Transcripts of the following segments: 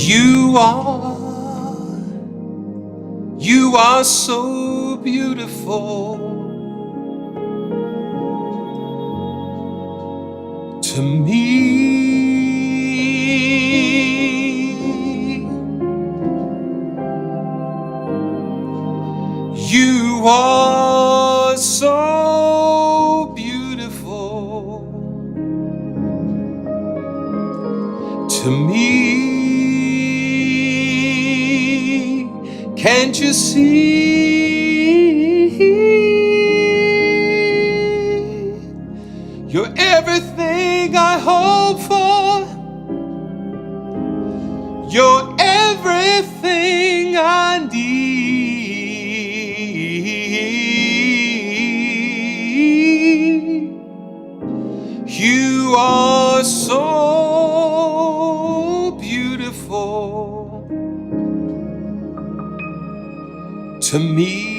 You are so beautiful to me. You are so beautiful to me. Can't you see? You're everything I hope for. You're everything I need. You are so beautiful to me.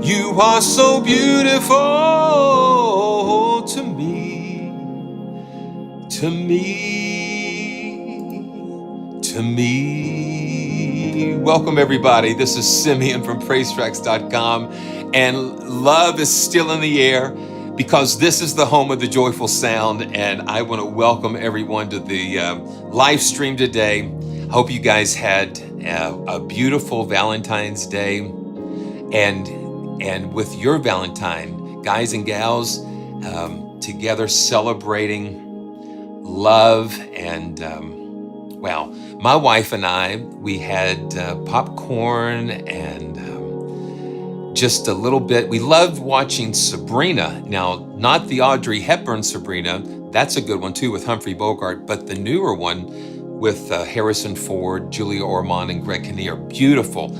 You are so beautiful to me, to me, to me. Welcome everybody. This is Simeon from PraiseTracks.com, and love is still in the air because this is the home of the joyful sound, and I want to welcome everyone to the live stream today. Hope you guys had a beautiful Valentine's Day, and with your Valentine, guys and gals, together celebrating love. And well, my wife and I, we had popcorn and just a little bit. We loved watching Sabrina. Now, not the Audrey Hepburn Sabrina, that's a good one too with Humphrey Bogart, but the newer one with Harrison Ford, Julia Ormond, and Greg Kinnear. Beautiful.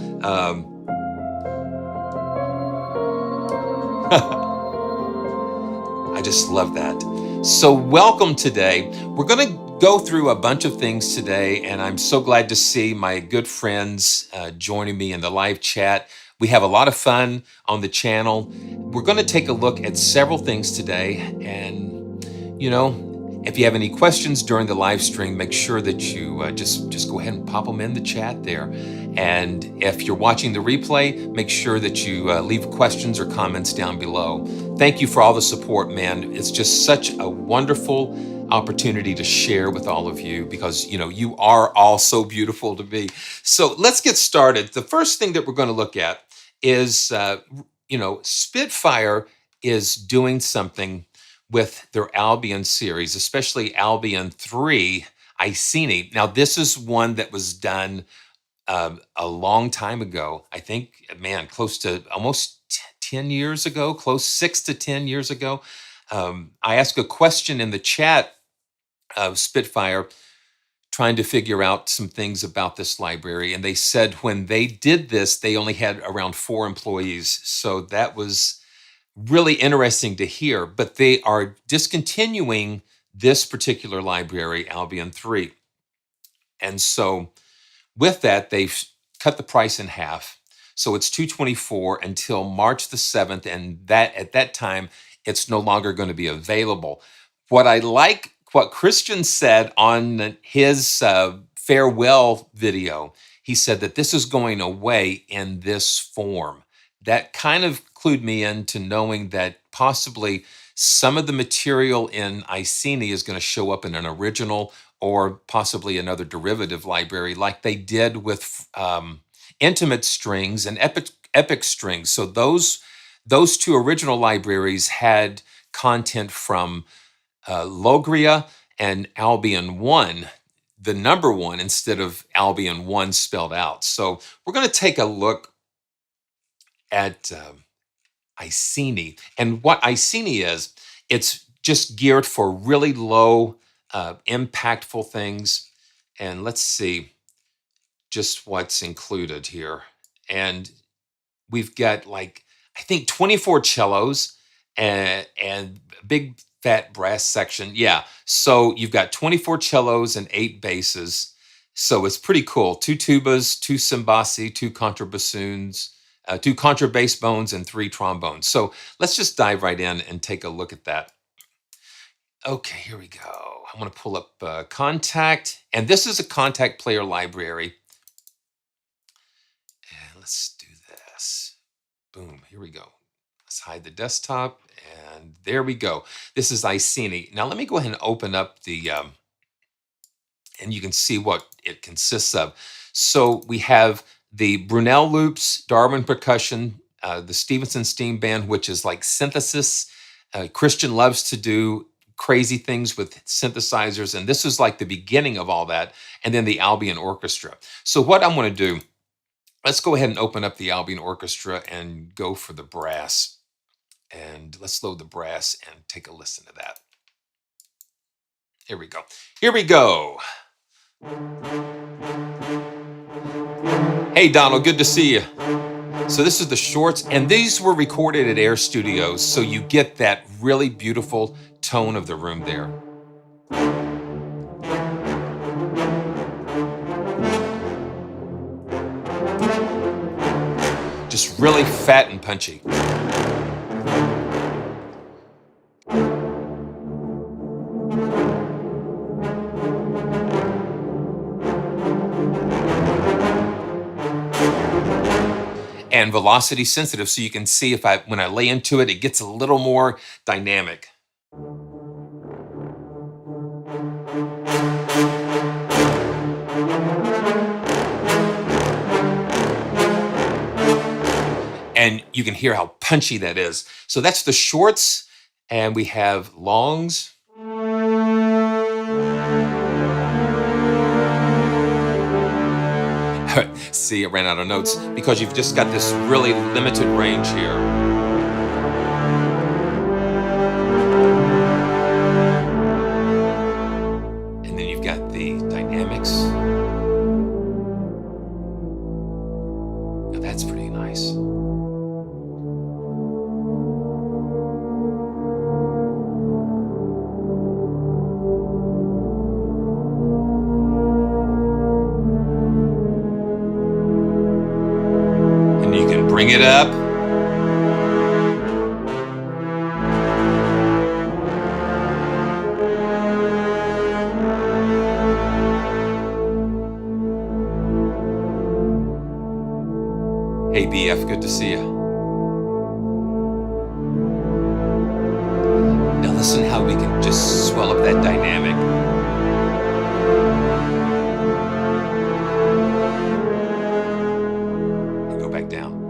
I just love that. So welcome today. We're going to go through a bunch of things today, and I'm so glad to see my good friends joining me in the live chat. We have a lot of fun on the channel. We're going to take a look at several things today, and you know, if you have any questions during the live stream, make sure that you just go ahead and pop them in the chat there. And if you're watching the replay, make sure that you leave questions or comments down below. Thank you for all the support, man. It's just such a wonderful opportunity to share with all of you because, you know, you are all so beautiful to me. So let's get started. The first thing that we're going to look at is, you know, Spitfire is doing something with their Albion series, especially Albion 3 ICENI. Now, this is one that was done a long time ago. I think, man, close to almost 10 years ago, close 6 to 10 years ago. I asked a question in the chat of Spitfire, trying to figure out some things about this library. And they said when they did this, they only had around 4 employees. So that was really interesting to hear. But they are discontinuing this particular library, Albion 3. And so with that, they've cut the price in half. So it's $224 until March the 7th. And that at that time, it's no longer going to be available. What I like, what Christian said on his farewell video, he said that this is going away in this form. That kind of clued me into knowing that possibly some of the material in ICENI is going to show up in an original or possibly another derivative library like they did with intimate strings and epic strings. So those 2 original libraries had content from Logria and Albion 1, the number 1 instead of Albion 1 spelled out. So we're going to take a look at ICENI. And what ICENI is, it's just geared for really low, impactful things. And let's see just what's included here. And we've got like, I think 24 cellos and big fat brass section. Yeah. So you've got 24 cellos and 8 basses. So it's pretty cool. 2 tubas, 2 cymbassi, 2 contrabassoons, 2 contrabass bones, and 3 trombones. So let's just dive right in and take a look at that. Okay, here we go. I'm going to pull up Contact, and this is a Contact player library. And let's do this. Boom, here we go. Let's hide the desktop, and there we go. This is ICENI. Now let me go ahead and open up the, and you can see what it consists of. So we have the Brunel loops, Darwin percussion, the Stevenson Steam Band, which is like synthesis. Christian loves to do crazy things with synthesizers, and this is like the beginning of all that, and then the Albion Orchestra. So what I'm going to do, let's go ahead and open up the Albion Orchestra and go for the brass. And let's load the brass and take a listen to that. Here we go. Here we go. Hey, Donald, good to see you. So this is the shorts, and these were recorded at Air Studios, so you get that really beautiful tone of the room there. Just really fat and punchy. And velocity sensitive, so you can see if when I lay into it, it gets a little more dynamic. And you can hear how punchy that is. So that's the shorts, and we have longs. See, I ran out of notes because you've just got this really limited range here. And then you've got the dynamics. Now that's pretty nice. Bring it up. Hey BF, good to see you. Now listen how we can just swell up that dynamic. And go back down.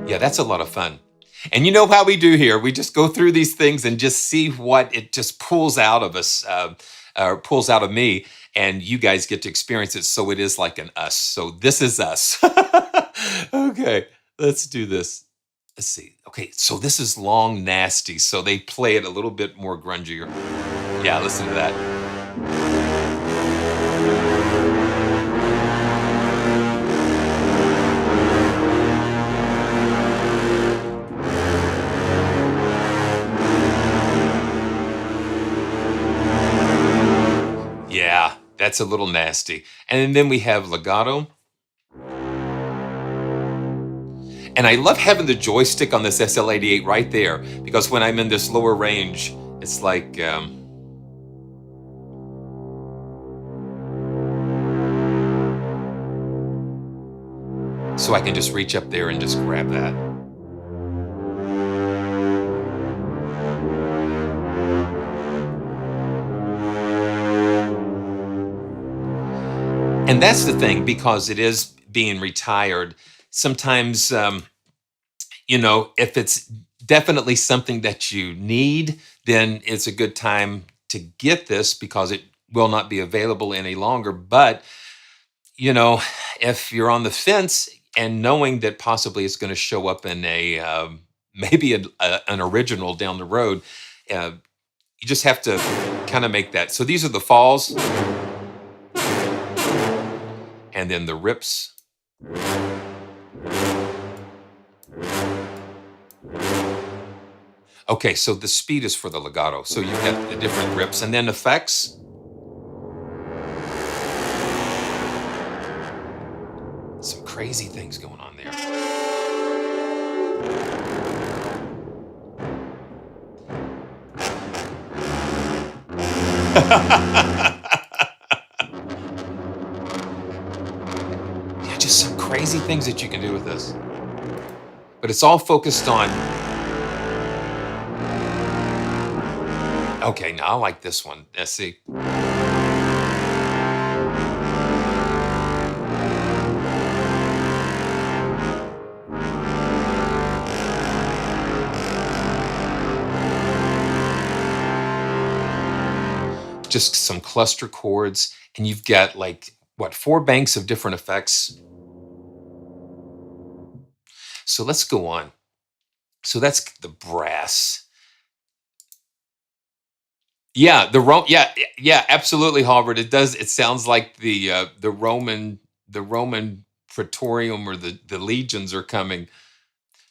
Yeah, that's a lot of fun. And you know how we do here. We just go through these things and just see what it just pulls out of us, or pulls out of me, and you guys get to experience it. So it is like an us. So this is us. Okay, let's do this. Let's see. Okay, so this is Long Nasty. So they play it a little bit more grungier. Yeah, listen to that. Yeah, that's a little nasty. And then we have legato. And I love having the joystick on this SL88 right there, because when I'm in this lower range, it's like, so I can just reach up there and just grab that. And that's the thing, because it is being retired. Sometimes, you know, if it's definitely something that you need, then it's a good time to get this because it will not be available any longer. But, you know, if you're on the fence and knowing that possibly it's going to show up in a, maybe an original down the road, you just have to kind of make that. So these are the falls. And then the rips. Okay, so the speed is for the legato. So you've got the different rips and then effects. Some crazy things going on there. Yeah, just some crazy things that you can do with this. But it's all focused on. Okay, now I like this one. Let's see. Just some cluster chords, and you've got like what, 4 banks of different effects. So let's go on. So that's the brass. Yeah, yeah, absolutely, Harvard. It does. It sounds like the Roman Praetorium or the legions are coming.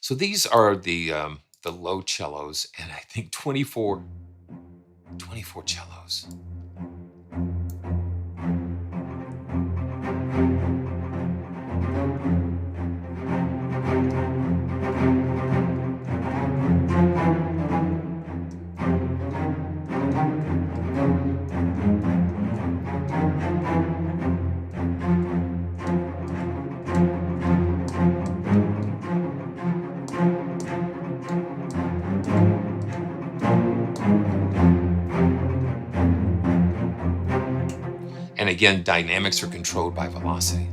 So these are the low cellos, and I think 24 cellos. And again, dynamics are controlled by velocity.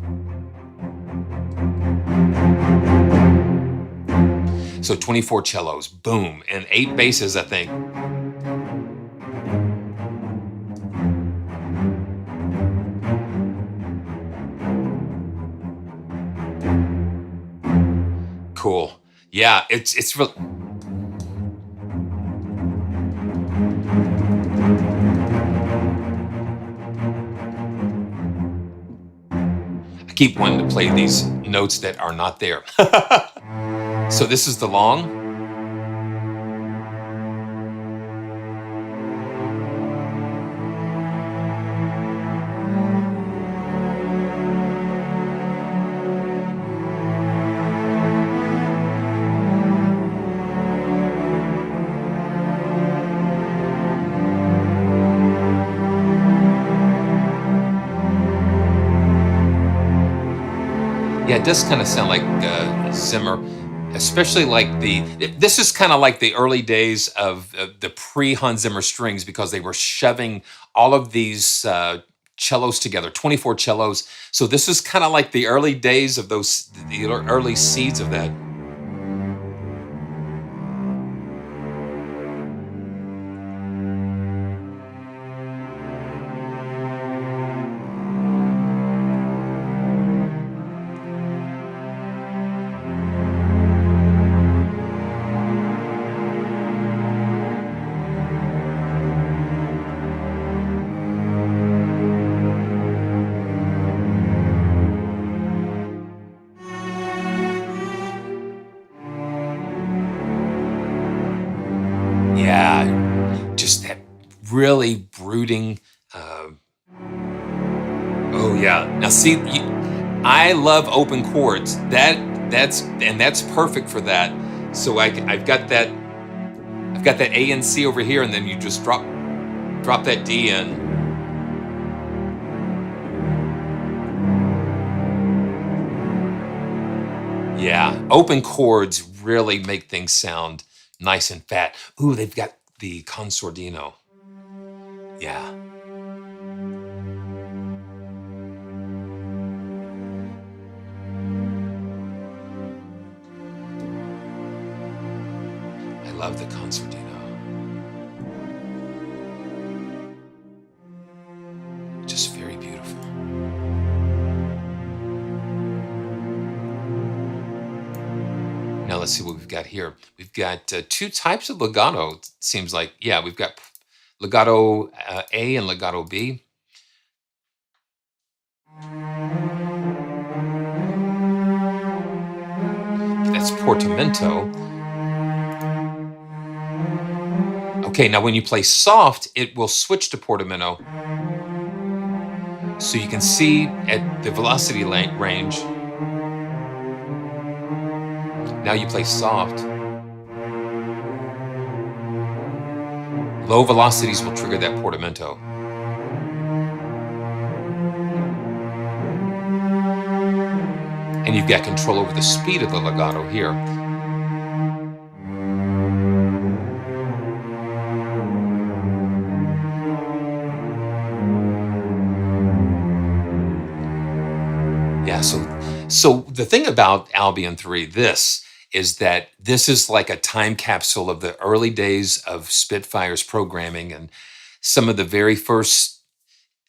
So 24 cellos, boom, and 8 basses, I think. Cool. Yeah, it's real. I keep wanting to play these notes that are not there. So this is the long. Yeah, it does kind of sound like Zimmer, especially like this is kind of like the early days of the pre-Hans Zimmer strings, because they were shoving all of these cellos together, 24 cellos. So this is kind of like the early days of those, the early seeds of that. Yeah, just that really brooding. Oh yeah. Now see, I love open chords. That's perfect for that. So I've got that A and C over here, and then you just drop that D in. Yeah, open chords really make things sound nice and fat. Ooh, they've got the consordino. Yeah. I love the consordino. Just very beautiful. Now let's see what we've got here. We've got 2 types of legato, it seems like. Yeah, we've got legato A and legato B. That's portamento. Okay, now when you play soft, it will switch to portamento. So you can see at the velocity range. Now you play soft. Low velocities will trigger that portamento. And you've got control over the speed of the legato here. Yeah, so the thing about Albion 3, this is that this is like a time capsule of the early days of Spitfire's programming and some of the very first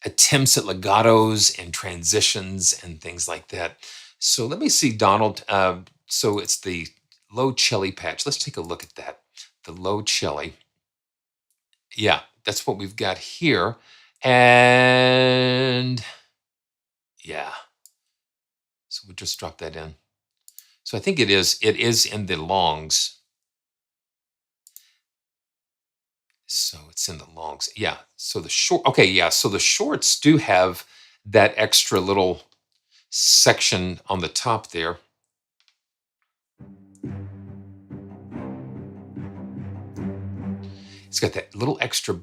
attempts at legatos and transitions and things like that. So let me see, Donald. So it's the low cello patch. Let's take a look at that. The low cello. Yeah, that's what we've got here. And yeah, so we'll just drop that in. So I think it is in the longs. So it's in the longs. Yeah. So the short, okay, yeah. So the shorts do have that extra little section on the top there. It's got that little extra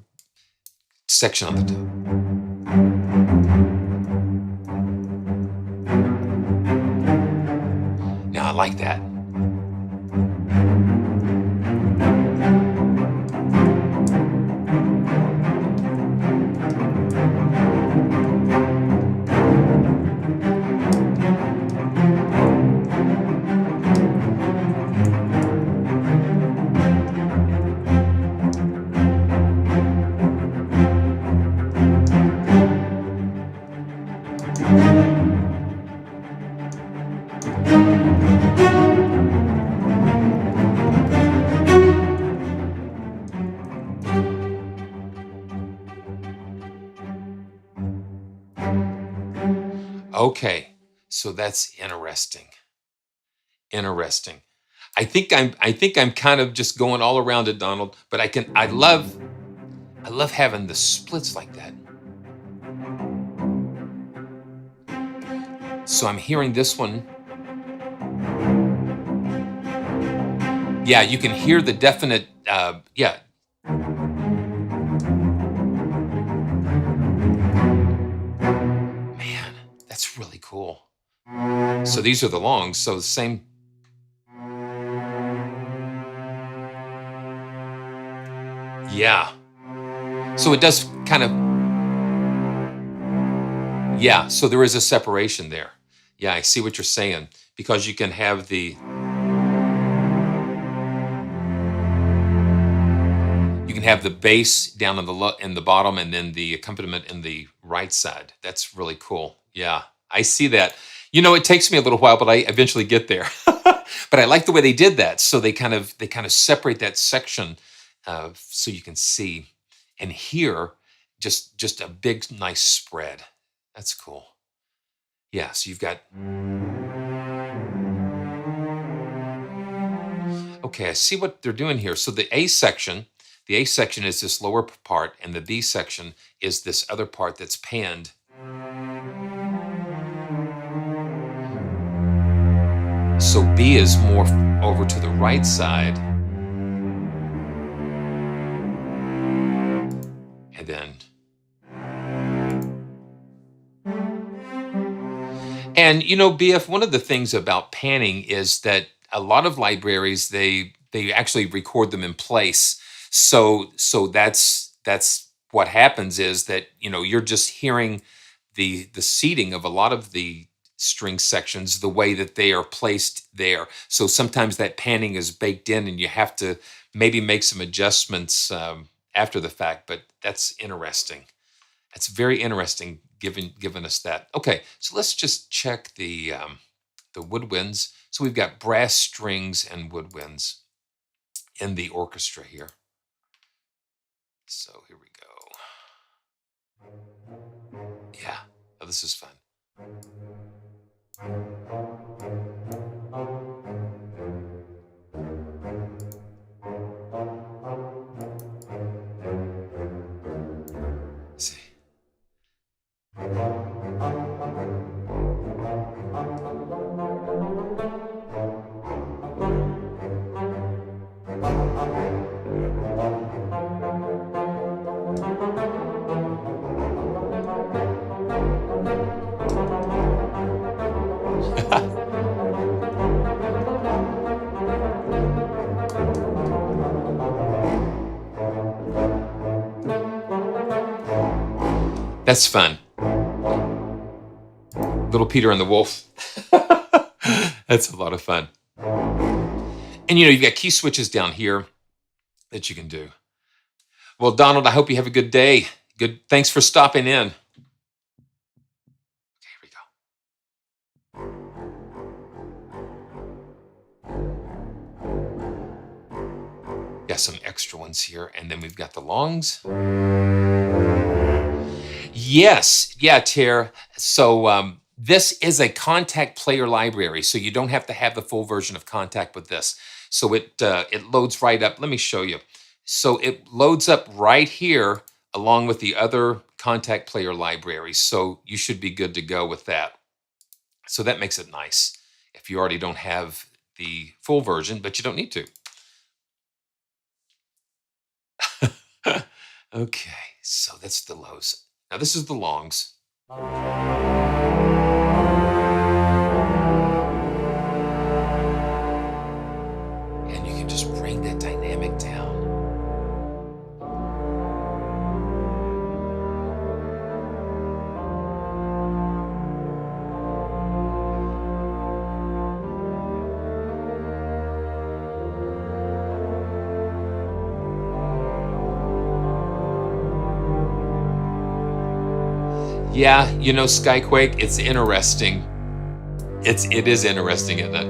section on the top. Now I like that. Okay, so that's interesting. Interesting. I think I'm kind of just going all around it, Donald, but I love having the splits like that. So I'm hearing this one. Yeah, you can hear the definite yeah. Man, that's really cool. So these are the longs, so the same. Yeah. So it does kind of, yeah, so there is a separation there. Yeah, I see what you're saying, because you can have the bass down in the bottom and then the accompaniment in the right side. That's really cool. Yeah, I see that. You know, it takes me a little while, but I eventually get there. But I like the way they did that. So they kind of separate that section so you can see and hear just a big nice spread. That's cool. Yeah, so you've got. Okay, I see what they're doing here. So the A section is this lower part, and the B section is this other part that's panned. So B is more over to the right side. And then. And you know, BF, one of the things about panning is that a lot of libraries, they actually record them in place. So that's what happens, is that, you know, you're just hearing the seating of a lot of the string sections the way that they are placed there. So sometimes that panning is baked in and you have to maybe make some adjustments after the fact, but that's interesting. That's very interesting, given us that. Okay, so let's just check the woodwinds. So we've got brass strings and woodwinds in the orchestra here. So here we go. Yeah, oh, this is fun. Let's see. That's fun. Little Peter and the Wolf. That's a lot of fun. And you've got key switches down here that you can do. Well, Donald, I hope you have a good day. Good. Thanks for stopping in. Here we go. Got some extra ones here, and then we've got the longs. Yes, yeah, Ter. So this is a Contact player library, so you don't have to have the full version of Contact with this. So it loads right up. Let me show you. So it loads up right here along with the other Contact player libraries. So you should be good to go with that. So that makes it nice if you already don't have the full version, but you don't need to. Okay, so that's the lows. Now this is the longs. And you can just bring that dynamic down. Yeah, Skyquake, it's interesting. It is interesting, isn't it?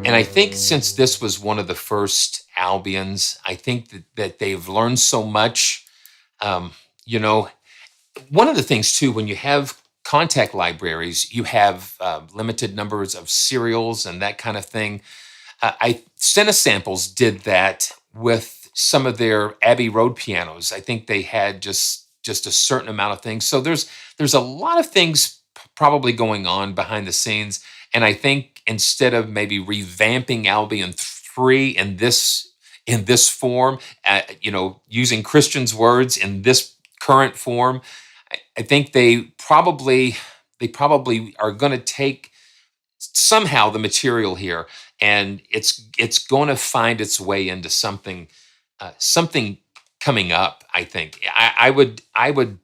And I think since this was one of the first Albions, I think that they've learned so much. One of the things too, when you have Contact libraries, you have limited numbers of serials and that kind of thing. Cinesamples did that with some of their Abbey Road pianos. I think they had just a certain amount of things. So there's a lot of things probably going on behind the scenes. And I think instead of maybe revamping Albion 3 in this form, using Christian's words in this current form, I think they probably are going to take somehow the material here, and it's going to find its way into something coming up. I think I would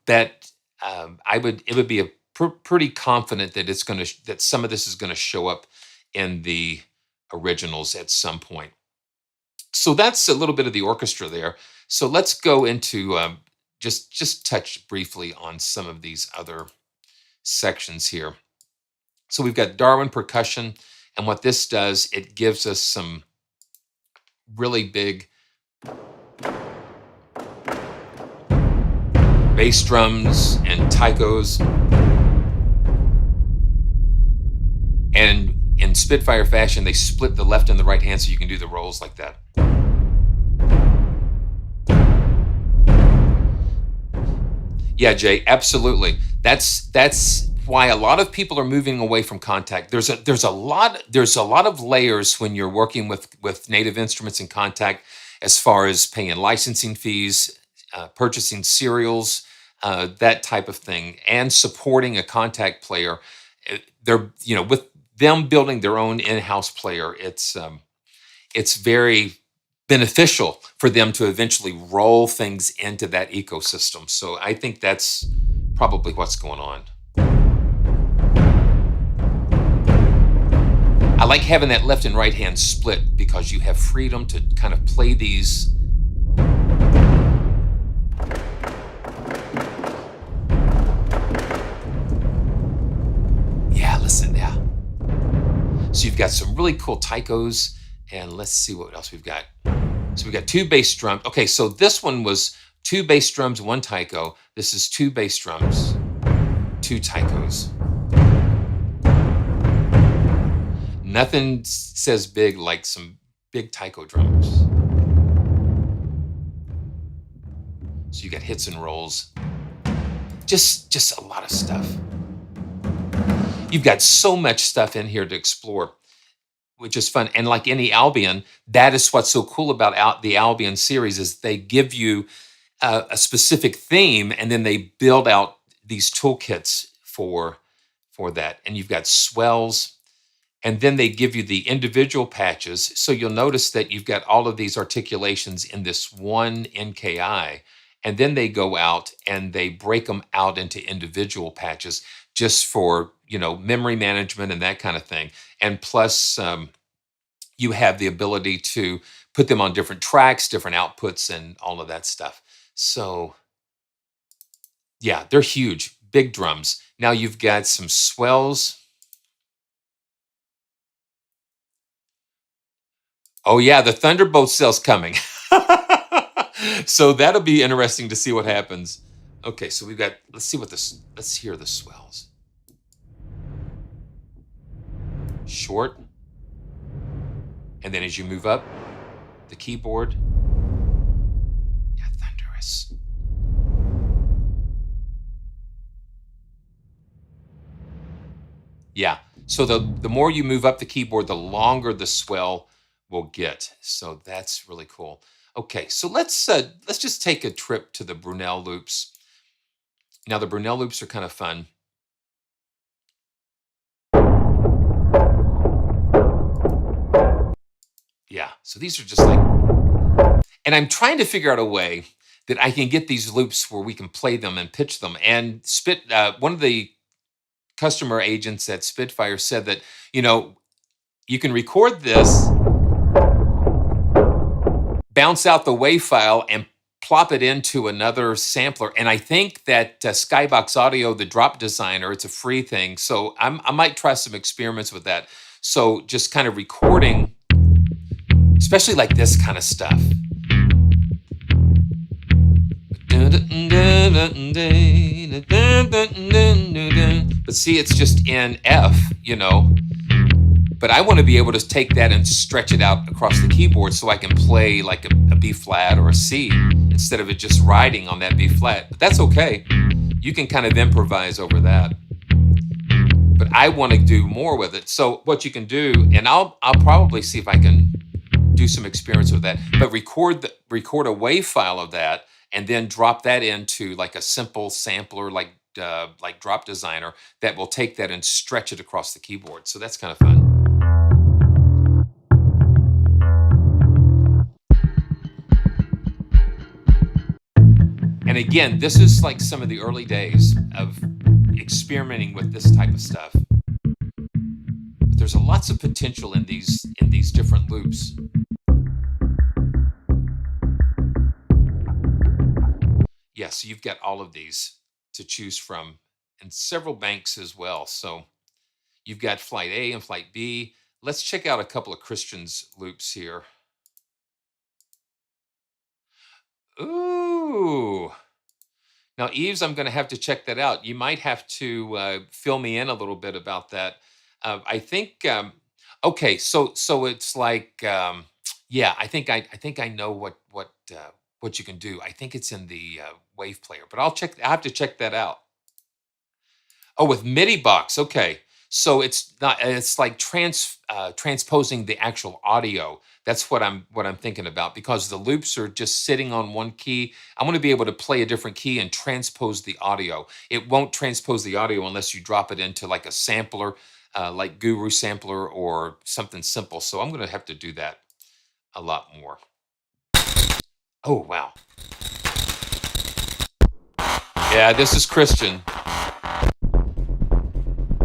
bet it would be a pretty confident that that some of this is going to show up in the originals at some point. So that's a little bit of the orchestra there. So let's go into just touch briefly on some of these other sections here. So we've got Darwin percussion, and what this does, it gives us some really big bass drums and taikos. And in Spitfire fashion, they split the left and the right hand so you can do the rolls like that. Yeah, Jay, absolutely. That's why a lot of people are moving away from Contact. There's a lot of layers when you're working with native instruments in Contact, as far as paying licensing fees, purchasing serials, that type of thing, and supporting a Contact player. They're with them building their own in-house player, it's very beneficial for them to eventually roll things into that ecosystem. So I think that's probably what's going on. I like having that left and right hand split because you have freedom to kind of play these. Yeah, listen, yeah. So you've got some really cool taikos, and let's see what else we've got. So we've got 2 bass drums. Okay, so this one was 2 bass drums, 1 taiko. This is 2 bass drums, 2 taikos. Nothing says big like some big taiko drums. So you got hits and rolls. Just a lot of stuff. You've got so much stuff in here to explore, which is fun. And like any Albion, that is what's so cool about the Albion series, is they give you a specific theme, and then they build out these toolkits for that. And you've got swells, and then they give you the individual patches. So you'll notice that you've got all of these articulations in this one NKI, and then they go out and they break them out into individual patches just for, memory management and that kind of thing. And plus, you have the ability to put them on different tracks, different outputs, and all of that stuff. So yeah, they're huge, big drums. Now you've got some swells. Oh yeah, the Thunderbolt cell's coming. So that'll be interesting to see what happens. Okay, so we've got, let's hear the swells. Short. And then as you move up the keyboard, yeah, thunderous. Yeah, so the more you move up the keyboard, the longer the swell will get. So that's really cool. Okay, so let's just take a trip to the Brunel loops. Now the Brunel loops are kind of fun. Yeah, so these are just like, and I'm trying to figure out a way that I can get these loops where we can play them and pitch them. And one of the customer agents at Spitfire said that, you can record this, bounce out the WAV file, and plop it into another sampler. And I think that Skybox Audio, the drop designer, it's a free thing. So I might try some experiments with that. So just kind of recording, especially like this kind of stuff. But see, it's just in F, But I want to be able to take that and stretch it out across the keyboard so I can play like a B flat or a C instead of it just riding on that B flat. But that's okay. You can kind of improvise over that. But I want to do more with it. So what you can do, and I'll probably see if I can do some experience with that, but record a WAV file of that and then drop that into like a simple sampler like Drop Designer that will take that and stretch it across the keyboard. So that's kind of fun. And again, this is like some of the early days of experimenting with this type of stuff. But there's lots of potential in these different loops. Yeah, so you've got all of these to choose from and several banks as well. So you've got flight A and flight B. Let's check out a couple of Christian's loops here. Ooh. Now, Eves, I'm going to have to check that out. You might have to fill me in a little bit about that. I think. Okay, so it's like, yeah. I think I know what you can do. I think it's in the Wave Player, but I'll check. I have to check that out. Oh, with MIDI box. Okay. So it's not, it's like transposing the actual audio. That's what I'm thinking about, because the loops are just sitting on one key. I want to be able to play a different key and transpose the audio. It won't transpose the audio unless you drop it into like a sampler, like Guru sampler or something simple. So I'm going to have to do that a lot more. Oh, wow. Yeah, this is Christian.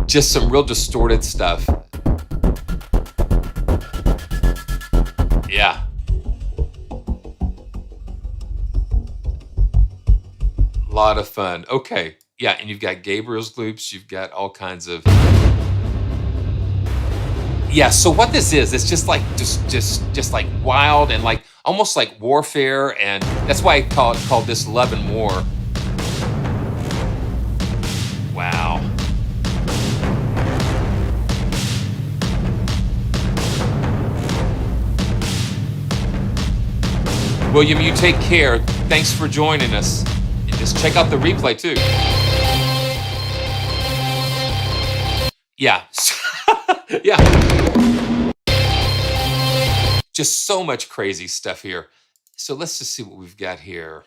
Just some real distorted stuff. Yeah. A lot of fun. Okay. Yeah, and you've got Gabriel's loops. You've got all kinds of. Yeah. So what this is, it's just like just like wild and like almost like warfare, and that's why I called this Love and War. Wow. William, you take care. Thanks for joining us. And just check out the replay too. Yeah. Yeah. Just so much crazy stuff here. So let's just see what we've got here.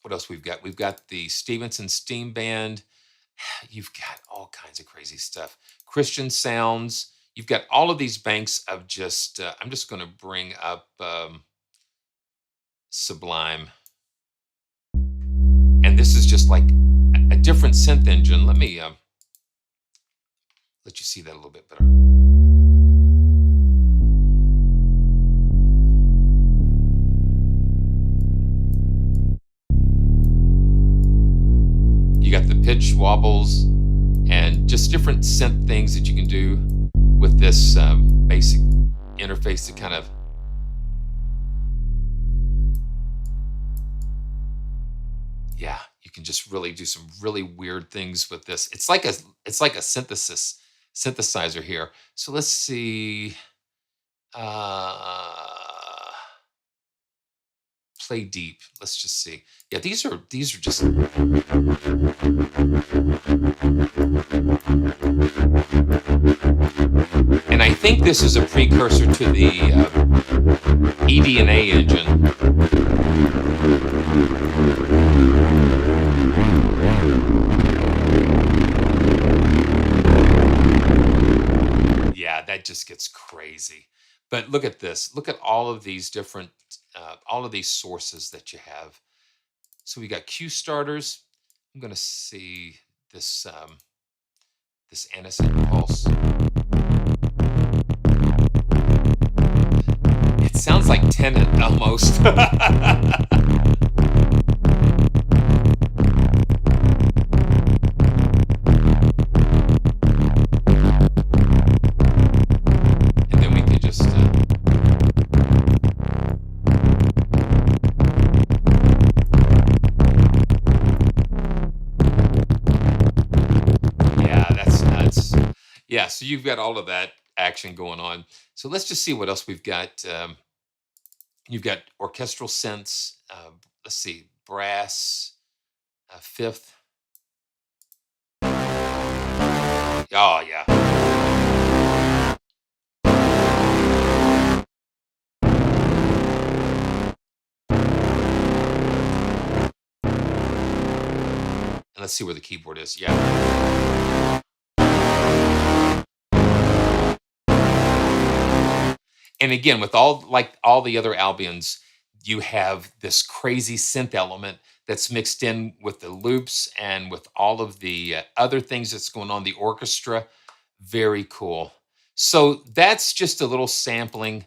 What else we've got? We've got the Stevenson Steam Band. You've got all kinds of crazy stuff. Christian sounds. You've got all of these banks of just, I'm just going to bring up Sublime. this is just like a different synth engine. Let me let you see that a little bit better. You got the pitch wobbles and just different synth things that you can do with this basic interface to kind of you can just really do some really weird things with this. It's like a synthesizer here. So let's see. Play deep. Let's just see. Yeah, these are just and I think this is a precursor to the ED&A engine. Yeah, that just gets crazy. But look at this. Look at all of these different, all of these sources that you have. So we got Q starters. I'm going to see this this anisette pulse. It sounds like Tenet almost. Yeah, so you've got all of that action going on. So let's just see what else we've got. You've got orchestral synths. Let's see, brass, fifth. Oh, yeah. And let's see where the keyboard is. Yeah. And again, with all the other Albions, you have this crazy synth element that's mixed in with the loops and with all of the other things that's going on, the orchestra. Very cool. So that's just a little sampling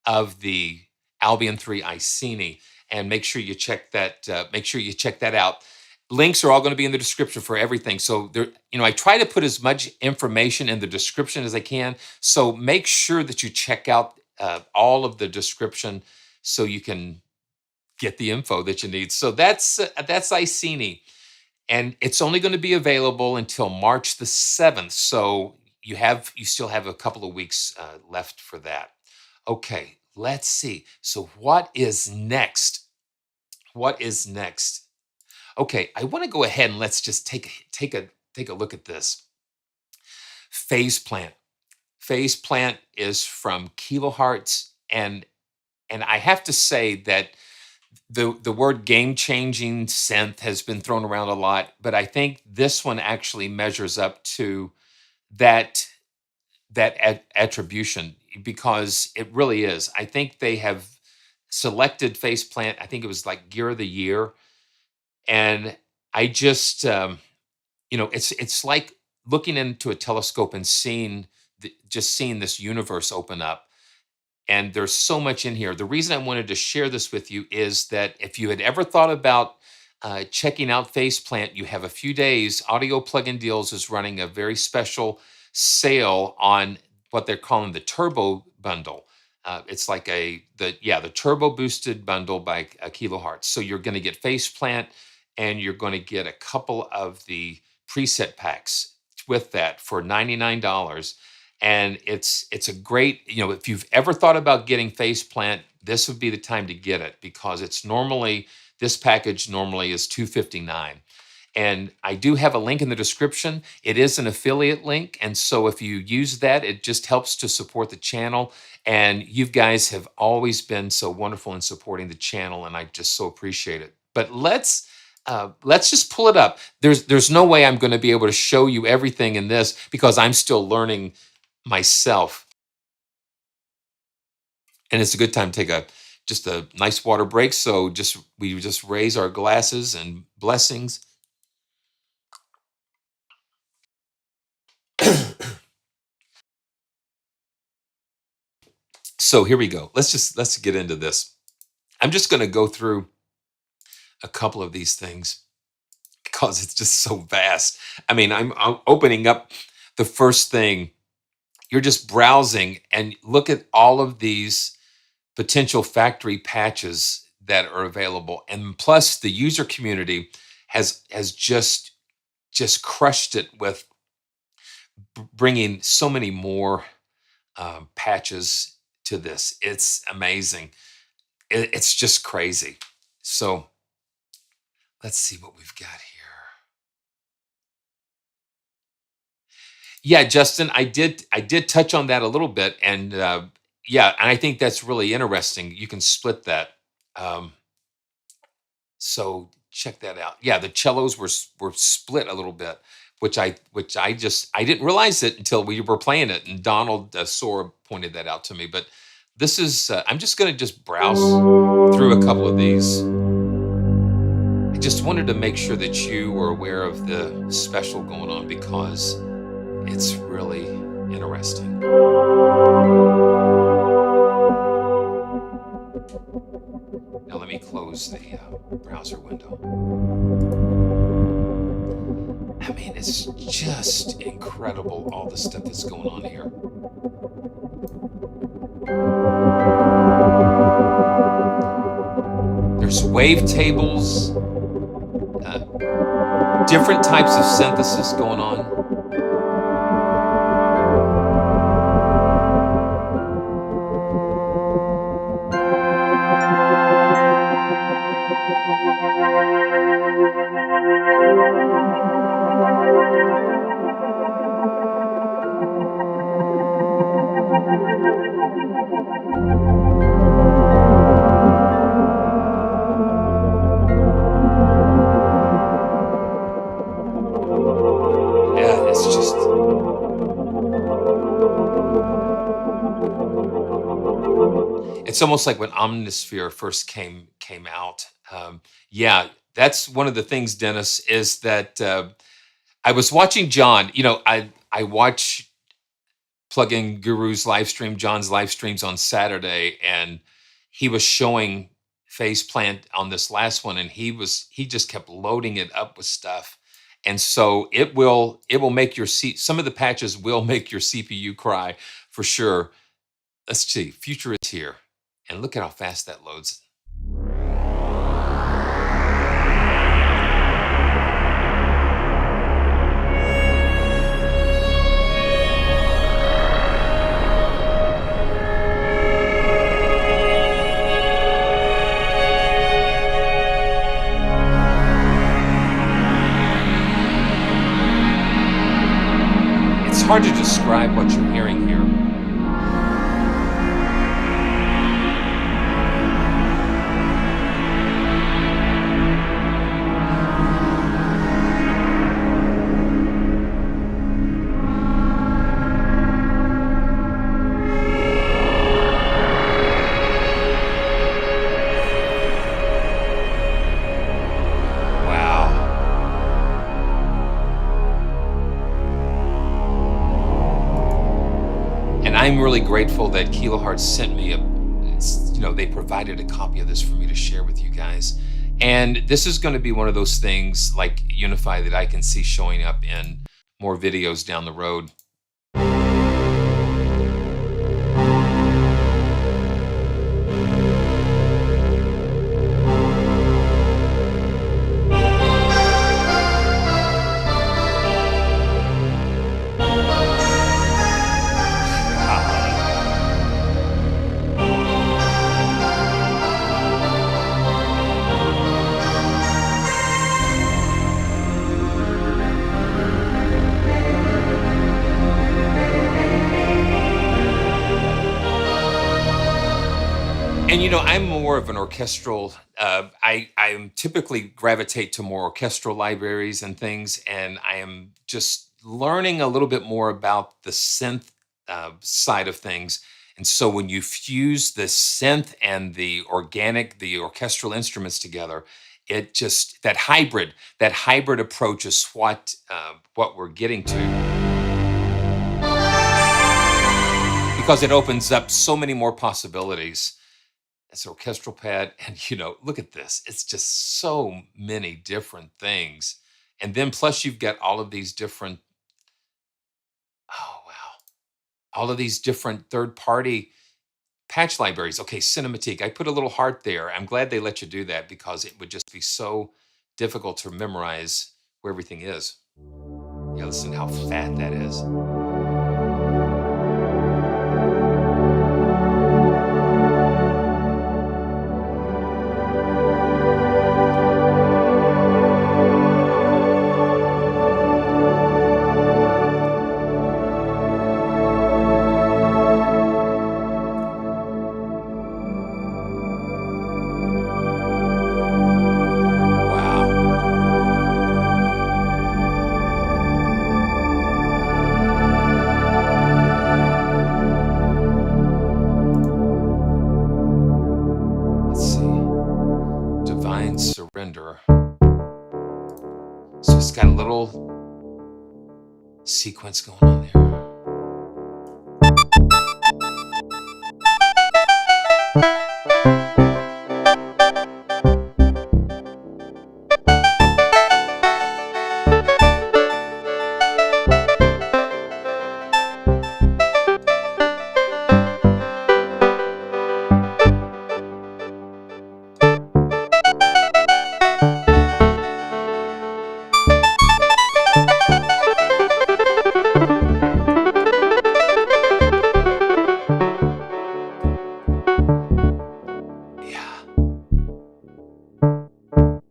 of the Albion 3 ICENI, and make sure you check that. Make sure you check that out. Links are all going to be in the description for everything. So there, I try to put as much information in the description as I can. So make sure that you check out all of the description so you can get the info that you need. So that's ICENI, and it's only going to be available until March the 7th. So you still have a couple of weeks left for that. Okay, let's see. So what is next? What is next? Okay, I want to go ahead and let's just take a look at this. Phase Plant. Phase Plant is from Kilohearts, and I have to say that the word game-changing synth has been thrown around a lot, but I think this one actually measures up to that attribution, because it really is. I think they have selected Phase Plant. I think it was like Gear of the Year, and I just it's like looking into a telescope and seeing this universe open up. And there's so much in here. The reason I wanted to share this with you is that if you had ever thought about checking out Phase Plant, you have a few days. Audio Plugin Deals is running a very special sale on what they're calling the Turbo Bundle. It's like the Turbo Boosted Bundle by Kilohearts. So you're going to get Phase Plant, and you're going to get a couple of the preset packs with that for $99. And it's a great, if you've ever thought about getting Phase Plant, this would be the time to get it, because this package normally is $259. And I do have a link in the description. It is an affiliate link. And so if you use that, it just helps to support the channel. And you guys have always been so wonderful in supporting the channel, and I just so appreciate it. But let's just pull it up. There's no way I'm going to be able to show you everything in this, because I'm still learning myself. And it's a good time to take just a nice water break. So we just raise our glasses and blessings So here we go. Let's get into this. I'm just going to go through a couple of these things because it's just so vast. I mean, I'm opening up the first thing. You're just browsing and look at all of these potential factory patches that are available, and plus the user community has just crushed it with bringing so many more patches to this. It's amazing. It's just crazy. So let's see what we've got here. Yeah, Justin, I did touch on that a little bit, and yeah, and I think that's really interesting. You can split that. Um, so check that out. Yeah, the cellos were split a little bit, which I didn't realize it until we were playing it, and Donald Sora pointed that out to me. But this is I'm just going to just browse through a couple of these. I just wanted to make sure that you were aware of the special going on because it's really interesting. Now let me close the browser window. I mean, it's just incredible all the stuff that's going on here. There's wavetables, different types of synthesis going on. Yeah, it's just it's almost like when Omnisphere first came out. Yeah, that's one of the things, Dennis, is that I was watching John. You know, I watch Plugin Guru's live stream, John's live streams on Saturday, and he was showing Phase Plant on this last one, and he just kept loading it up with stuff. And so it will make your some of the patches will make your CPU cry for sure. Let's see, Future is here, and look at how fast that loads. It's hard to describe what you're hearing here. I'm really grateful that Kilohearts sent me they provided a copy of this for me to share with you guys. And this is going to be one of those things like UNIFY that I can see showing up in more videos down the road. And I'm more of an orchestral. I typically gravitate to more orchestral libraries and things, and I am just learning a little bit more about the synth side of things. And so when you fuse the synth and the orchestral instruments together, it just that hybrid approach is what we're getting to. because it opens up so many more possibilities. It's an orchestral pad, and look at this. It's just so many different things. And then plus you've got all of these different, oh wow, all of these different third-party patch libraries. Okay, Cinematique. I put a little heart there. I'm glad they let you do that because it would just be so difficult to memorize where everything is. Yeah, listen how fat that is. Surrender. So it's got a little sequence going on there.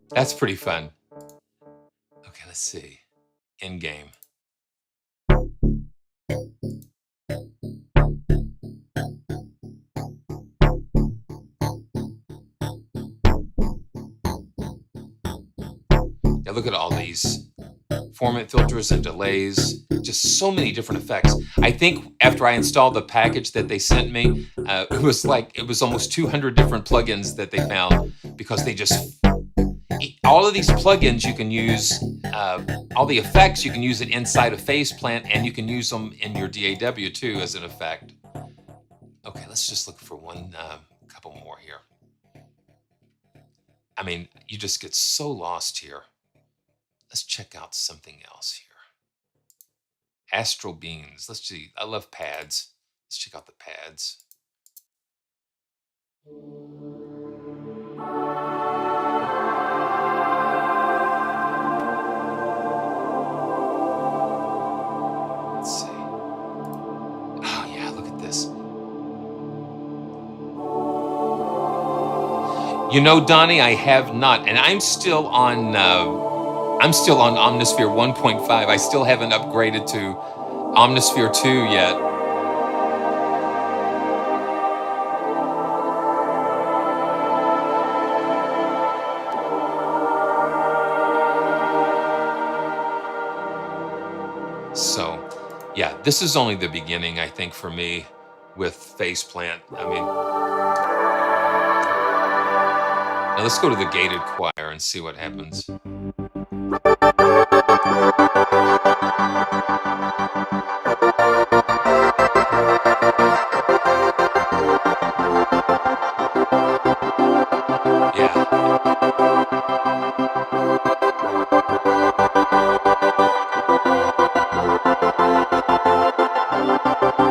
That's pretty fun. Okay, let's see. In game. Now look at all these formant filters and delays, just so many different effects. I think after I installed the package that they sent me, it was almost 200 different plugins that they found because they just, all of these plugins you can use, all the effects you can use it inside a Faceplant, and you can use them in your DAW too as an effect. Okay, let's just look for one, couple more here. I mean, you just get so lost here. Let's check out something else here. Astral Beans. Let's see. I love pads. Let's check out the pads. Let's see. Oh yeah, look at this. Donnie, I have not, and I'm still on Omnisphere 1.5. I still haven't upgraded to Omnisphere 2 yet. So, yeah, this is only the beginning, I think, for me with Faceplant. I mean, now let's go to the gated choir and see what happens.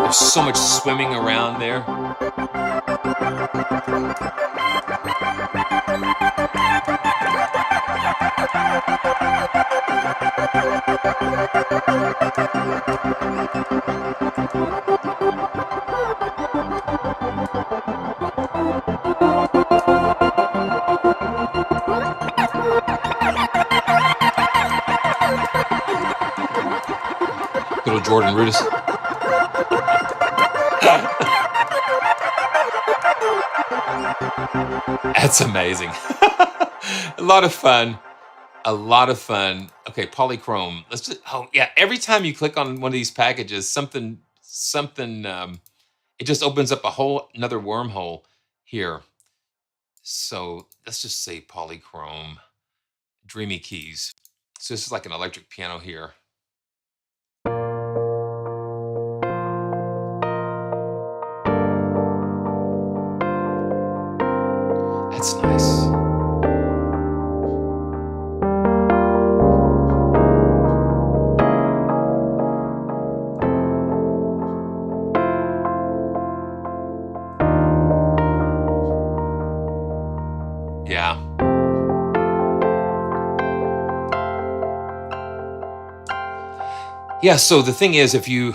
There's so much swimming around there. Little Jordan Rudess. That's amazing. A lot of fun. A lot of fun. Okay, polychrome. Let's just, oh yeah, every time you click on one of these packages, something, it just opens up a whole another wormhole here. So let's just say polychrome, dreamy keys. So this is like an electric piano here. That's nice. Yeah. Yeah, so the thing is, if you're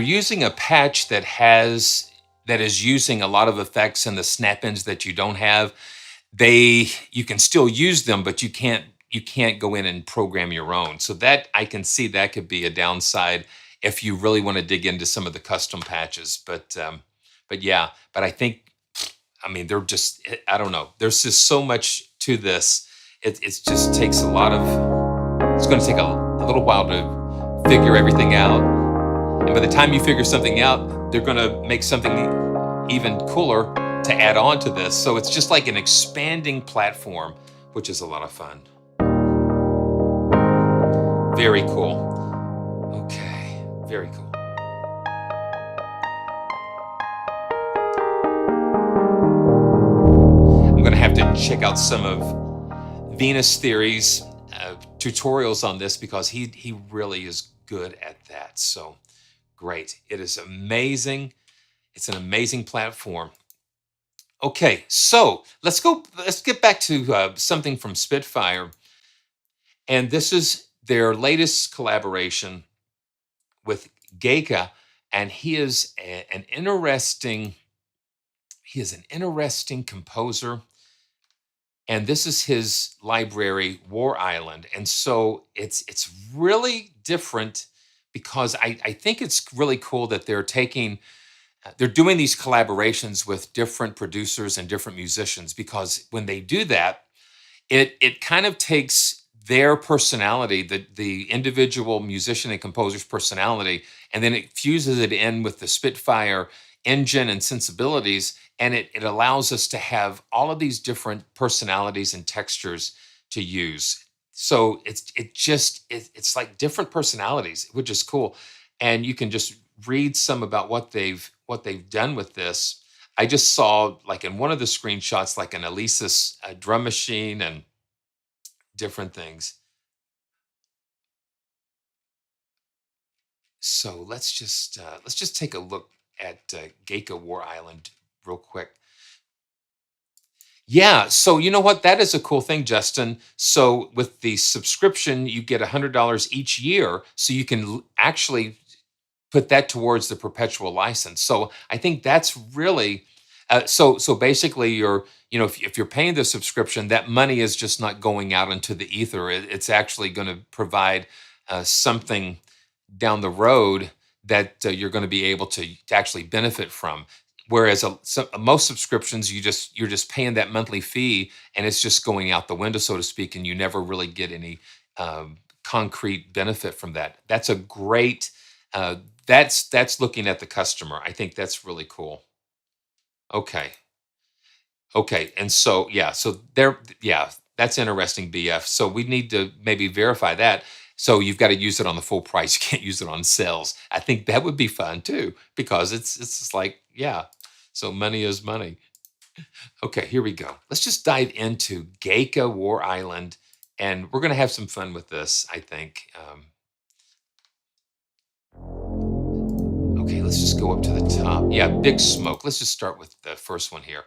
using a patch that is using a lot of effects and the snap-ins that you don't have, you can still use them, but you can't go in and program your own. So that I can see that could be a downside if you really want to dig into some of the custom patches. But yeah, but I think, I mean, they're just, I don't know. There's just so much to this. It just takes a lot of, it's going to take a little while to figure everything out. And by the time you figure something out, they're going to make something even cooler to add on to this. So it's just like an expanding platform, which is a lot of fun. Very cool. Okay, very cool. I'm going to have to check out some of Venus Theory's tutorials on this because he really is good at that. So great. It is amazing. It's an amazing platform. Okay, so let's get back to something from Spitfire. And this is their latest collaboration with Gaika. And he is an interesting composer. And this is his library, War Island. And so it's really different because I think it's really cool that they're doing these collaborations with different producers and different musicians, because when they do that, it kind of takes their personality, the individual musician and composer's personality, and then it fuses it in with the Spitfire engine and sensibilities, and it allows us to have all of these different personalities and textures to use. So it's like different personalities, which is cool. And you can just read some about what they've done with this. I just saw, like, in one of the screenshots, like an Alesis drum machine and different things. So let's just take a look at Gaika War Island real quick. Yeah, so you know what? That is a cool thing, Justin. So with the subscription, you get $100 each year, so you can actually put that towards the perpetual license. So I think that's really, so basically, if you're paying the subscription, that money is just not going out into the ether. It's actually going to provide something down the road that you're going to be able to actually benefit from. Whereas most subscriptions, you're just paying that monthly fee, and it's just going out the window, so to speak, and you never really get any concrete benefit from that. That's a great. That's looking at the customer. I think that's really cool. Okay. Okay. And so, yeah, that's interesting, BF. So we need to maybe verify that. So you've got to use it on the full price. You can't use it on sales. I think that would be fun too, because it's just like, yeah. So money is money. Okay, here we go. Let's just dive into Gaika War Island, and we're going to have some fun with this, I think. Okay, let's just go up to the top. Yeah, Big Smoke. Let's just start with the first one here.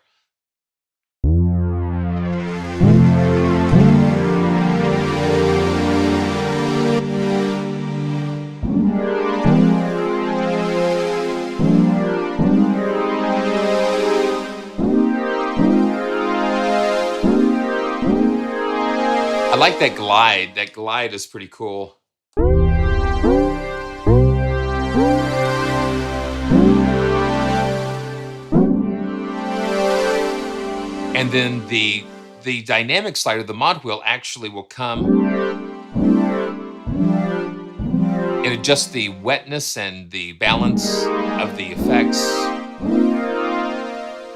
I like that glide. That glide is pretty cool. And then the dynamic slider, the mod wheel, actually will come and adjust the wetness and the balance of the effects.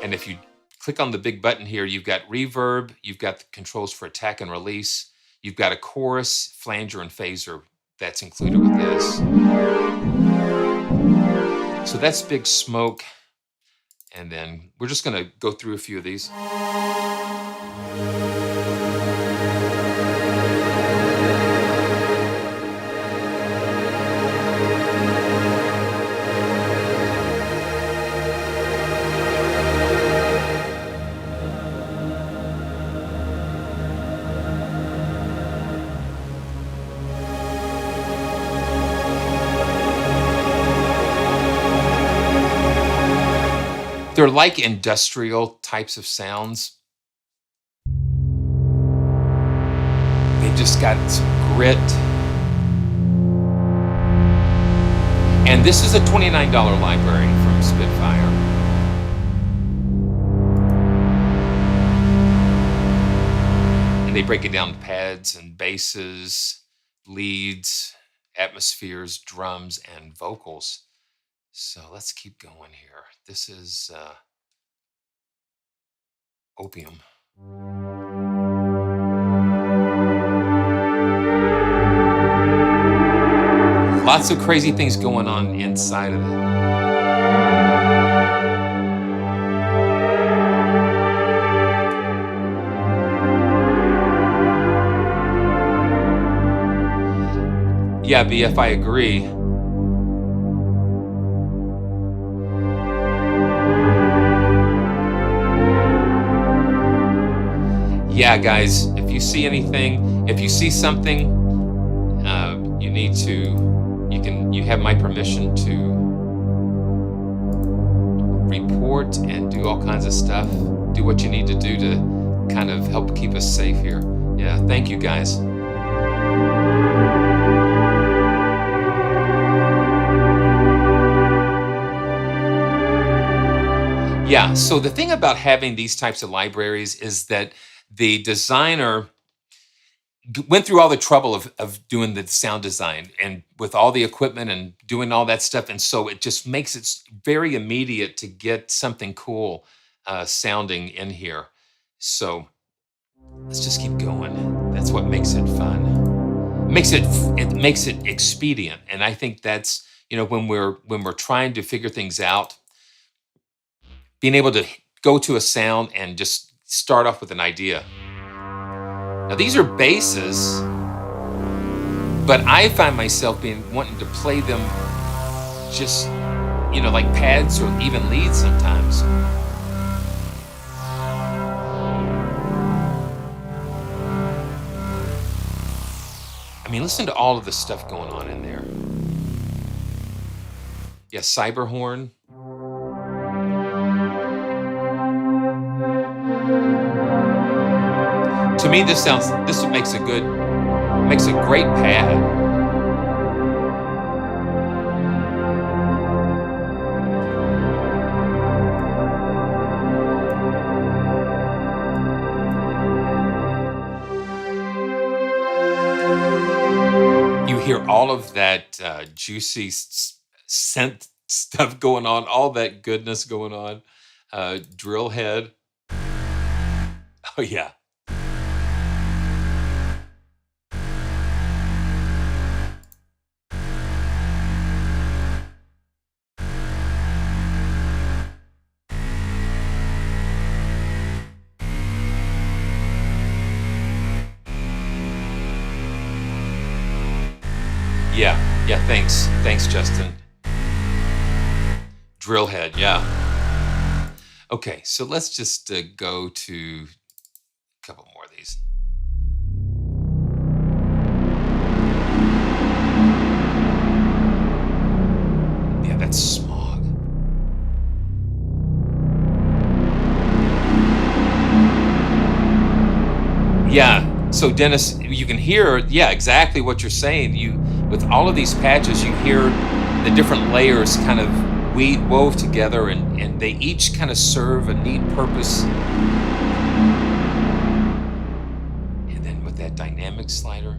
And if you click on the big button here, you've got reverb, you've got the controls for attack and release, you've got a chorus, flanger, and phaser that's included with this. So that's Big Smoke. And then we're just going to go through a few of these. They're like industrial types of sounds. They've just got some grit. And this is a $29 library from Spitfire. And they break it down to pads and basses, leads, atmospheres, drums, and vocals. So let's keep going here. This is Opium. Lots of crazy things going on inside of it. Yeah, BF, I agree. Yeah, guys, if you see anything, if you see something, you need to, you have my permission to report and do all kinds of stuff. Do what you need to do to kind of help keep us safe here. Yeah, thank you, guys. Yeah, so the thing about having these types of libraries is that the designer went through all the trouble of doing the sound design and with all the equipment and doing all that stuff. And so it just makes it very immediate to get something cool sounding in here. So let's just keep going. That's what makes it fun. It makes it expedient. And I think that's, when we're trying to figure things out, being able to go to a sound and just start off with an idea. Now these are basses, but I find myself wanting to play them just, like pads or even leads sometimes. I mean, listen to all of the stuff going on in there. Yeah, Cyberhorn. To me, this makes a great pad. You hear all of that juicy synth stuff going on, all that goodness going on. Drill head. Oh yeah. Yeah, thanks, Justin. Drill head, yeah. Okay, so let's just go to a couple more of these. Yeah, that's smog. Yeah. So Dennis, you can hear, yeah, exactly what you're saying. With all of these patches, you hear the different layers kind of wove together, and they each kind of serve a neat purpose. And then with that dynamic slider,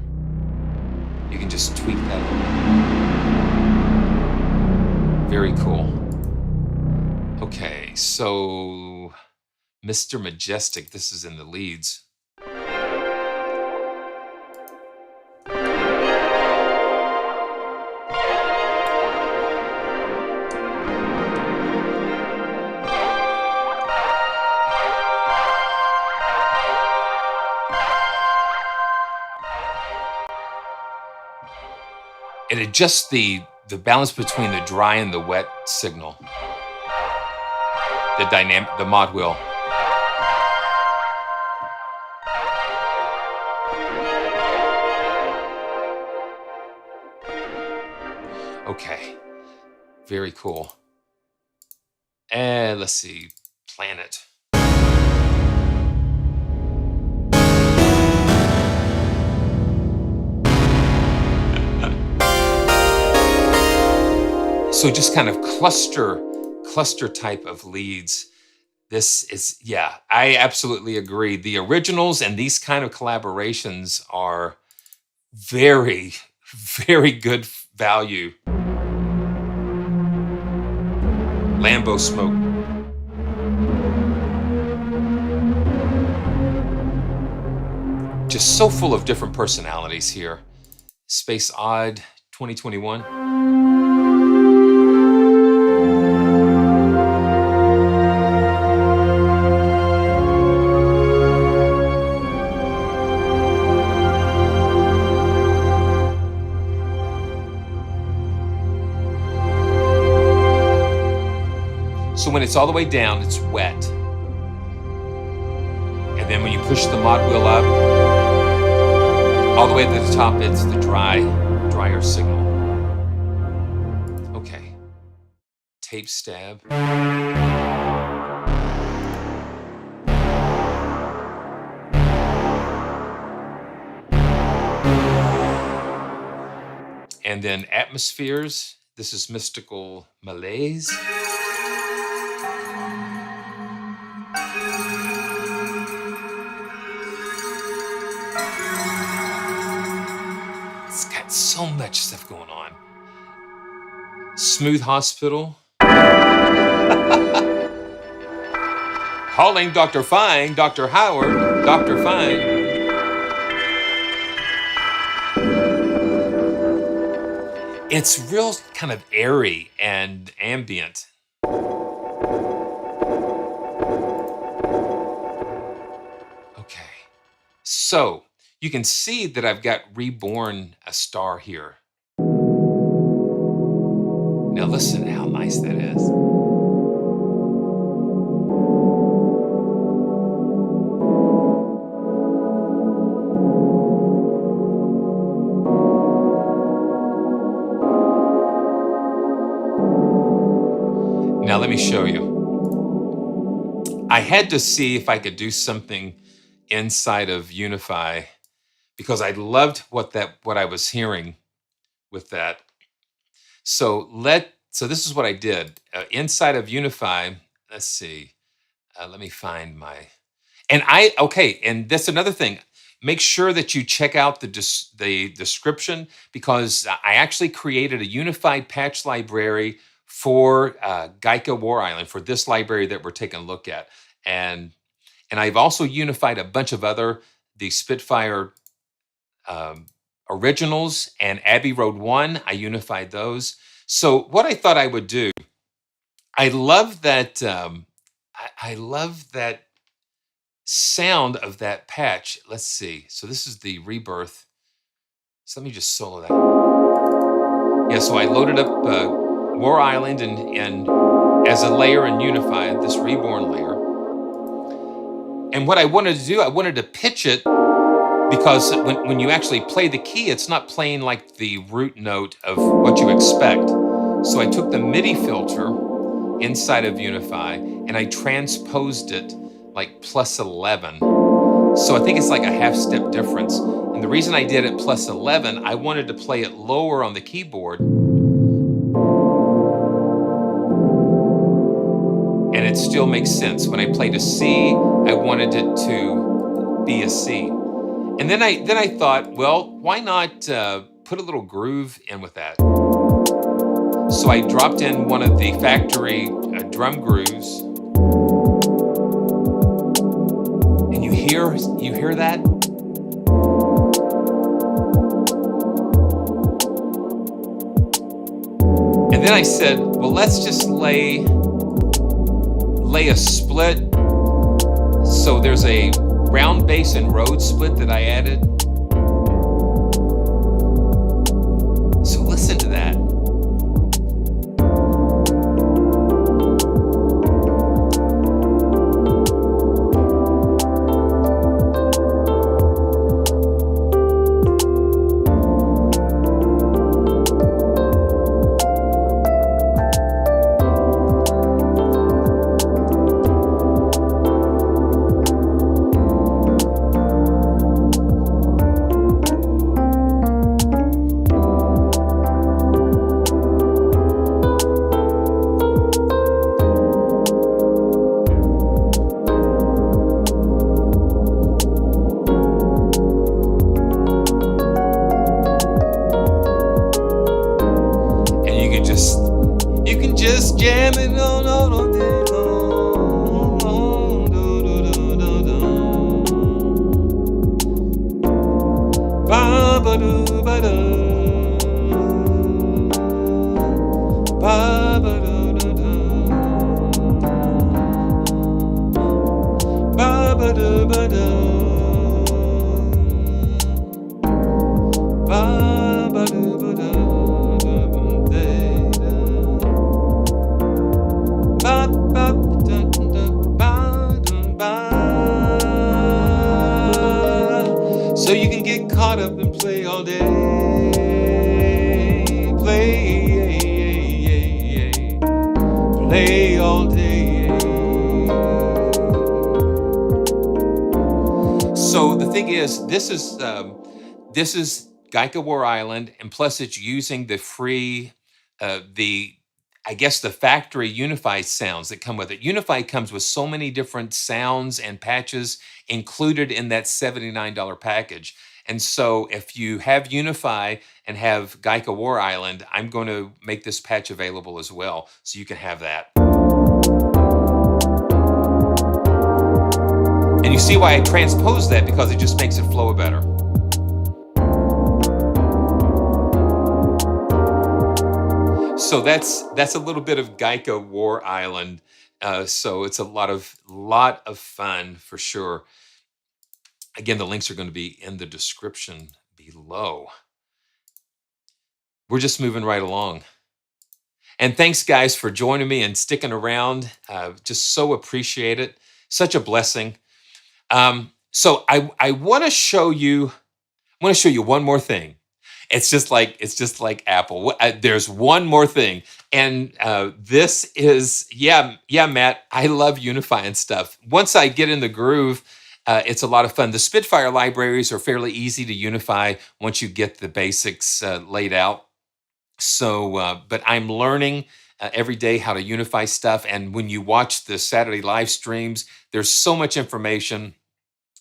you can just tweak that a little. Very cool. Okay, so Mr. Majestic, this is in the leads. just the balance between the dry and the wet signal. The mod wheel. Okay, very cool. And let's see, planet. So just kind of cluster type of leads. This is, yeah, I absolutely agree. The originals and these kind of collaborations are very, very good value. Lambo smoke. Just so full of different personalities here. Space Odd 2021. So when it's all the way down, it's wet. And then when you push the mod wheel up, all the way to the top, it's the drier signal. Okay. Tape stab. And then atmospheres. This is Mystical Malaise. It's got so much stuff going on. Smooth Hospital. Calling Dr. Fine, Dr. Howard, Dr. Fine. It's real kind of airy and ambient. Okay, so you can see that I've got Reborn a star here. Now listen to how nice that is. Now let me show you. I had to see if I could do something inside of UNIFY because I loved what I was hearing with that. So this is what I did inside of UNIFY. Let's see. Let me find my. And that's another thing. Make sure that you check out the description because I actually created a unified patch library for Gaika War Island, for this library that we're taking a look at. And I've also unified a bunch of the Spitfire originals and Abbey Road 1. I unified those. So what I thought I would do, I love that I love that sound of that patch. Let's see. So this is the Rebirth. So let me just solo that. Yeah, so I loaded up War Island and as a layer in UNIFY, this Reborn layer. And what I wanted to do, I wanted to pitch it because when you actually play the key, it's not playing like the root note of what you expect. So I took the MIDI filter inside of UNIFY and I transposed it like +11. So I think it's like a half step difference. And the reason I did it +11, I wanted to play it lower on the keyboard. And it still makes sense. When I played a C, I wanted it to be a C. And then I thought, well, why not put a little groove in with that? So I dropped in one of the factory drum grooves. And you hear that? And then I said, well, let's just lay a split. So there's a round bass and Rhodes split that I added. So listen to So you can get caught up and play all day. Play all day. So the thing is, this is Gaika War Island, and plus it's using the free, I guess the factory UNIFY sounds that come with it. UNIFY comes with so many different sounds and patches included in that $79 package. And so if you have UNIFY and have Gaika War Island, I'm going to make this patch available as well, so you can have that. And you see why I transposed that, because it just makes it flow better. So that's a little bit of Gaika War Island. So it's a lot of fun for sure. Again, the links are going to be in the description below. We're just moving right along. And thanks, guys, for joining me and sticking around. Just so appreciate it. Such a blessing. So I want to show you. I want to show you one more thing. It's just like Apple. There's one more thing, and this is Matt. I love unifying stuff. Once I get in the groove, it's a lot of fun. The Spitfire libraries are fairly easy to unify once you get the basics laid out. So, but I'm learning every day how to unify stuff. And when you watch the Saturday live streams, there's so much information.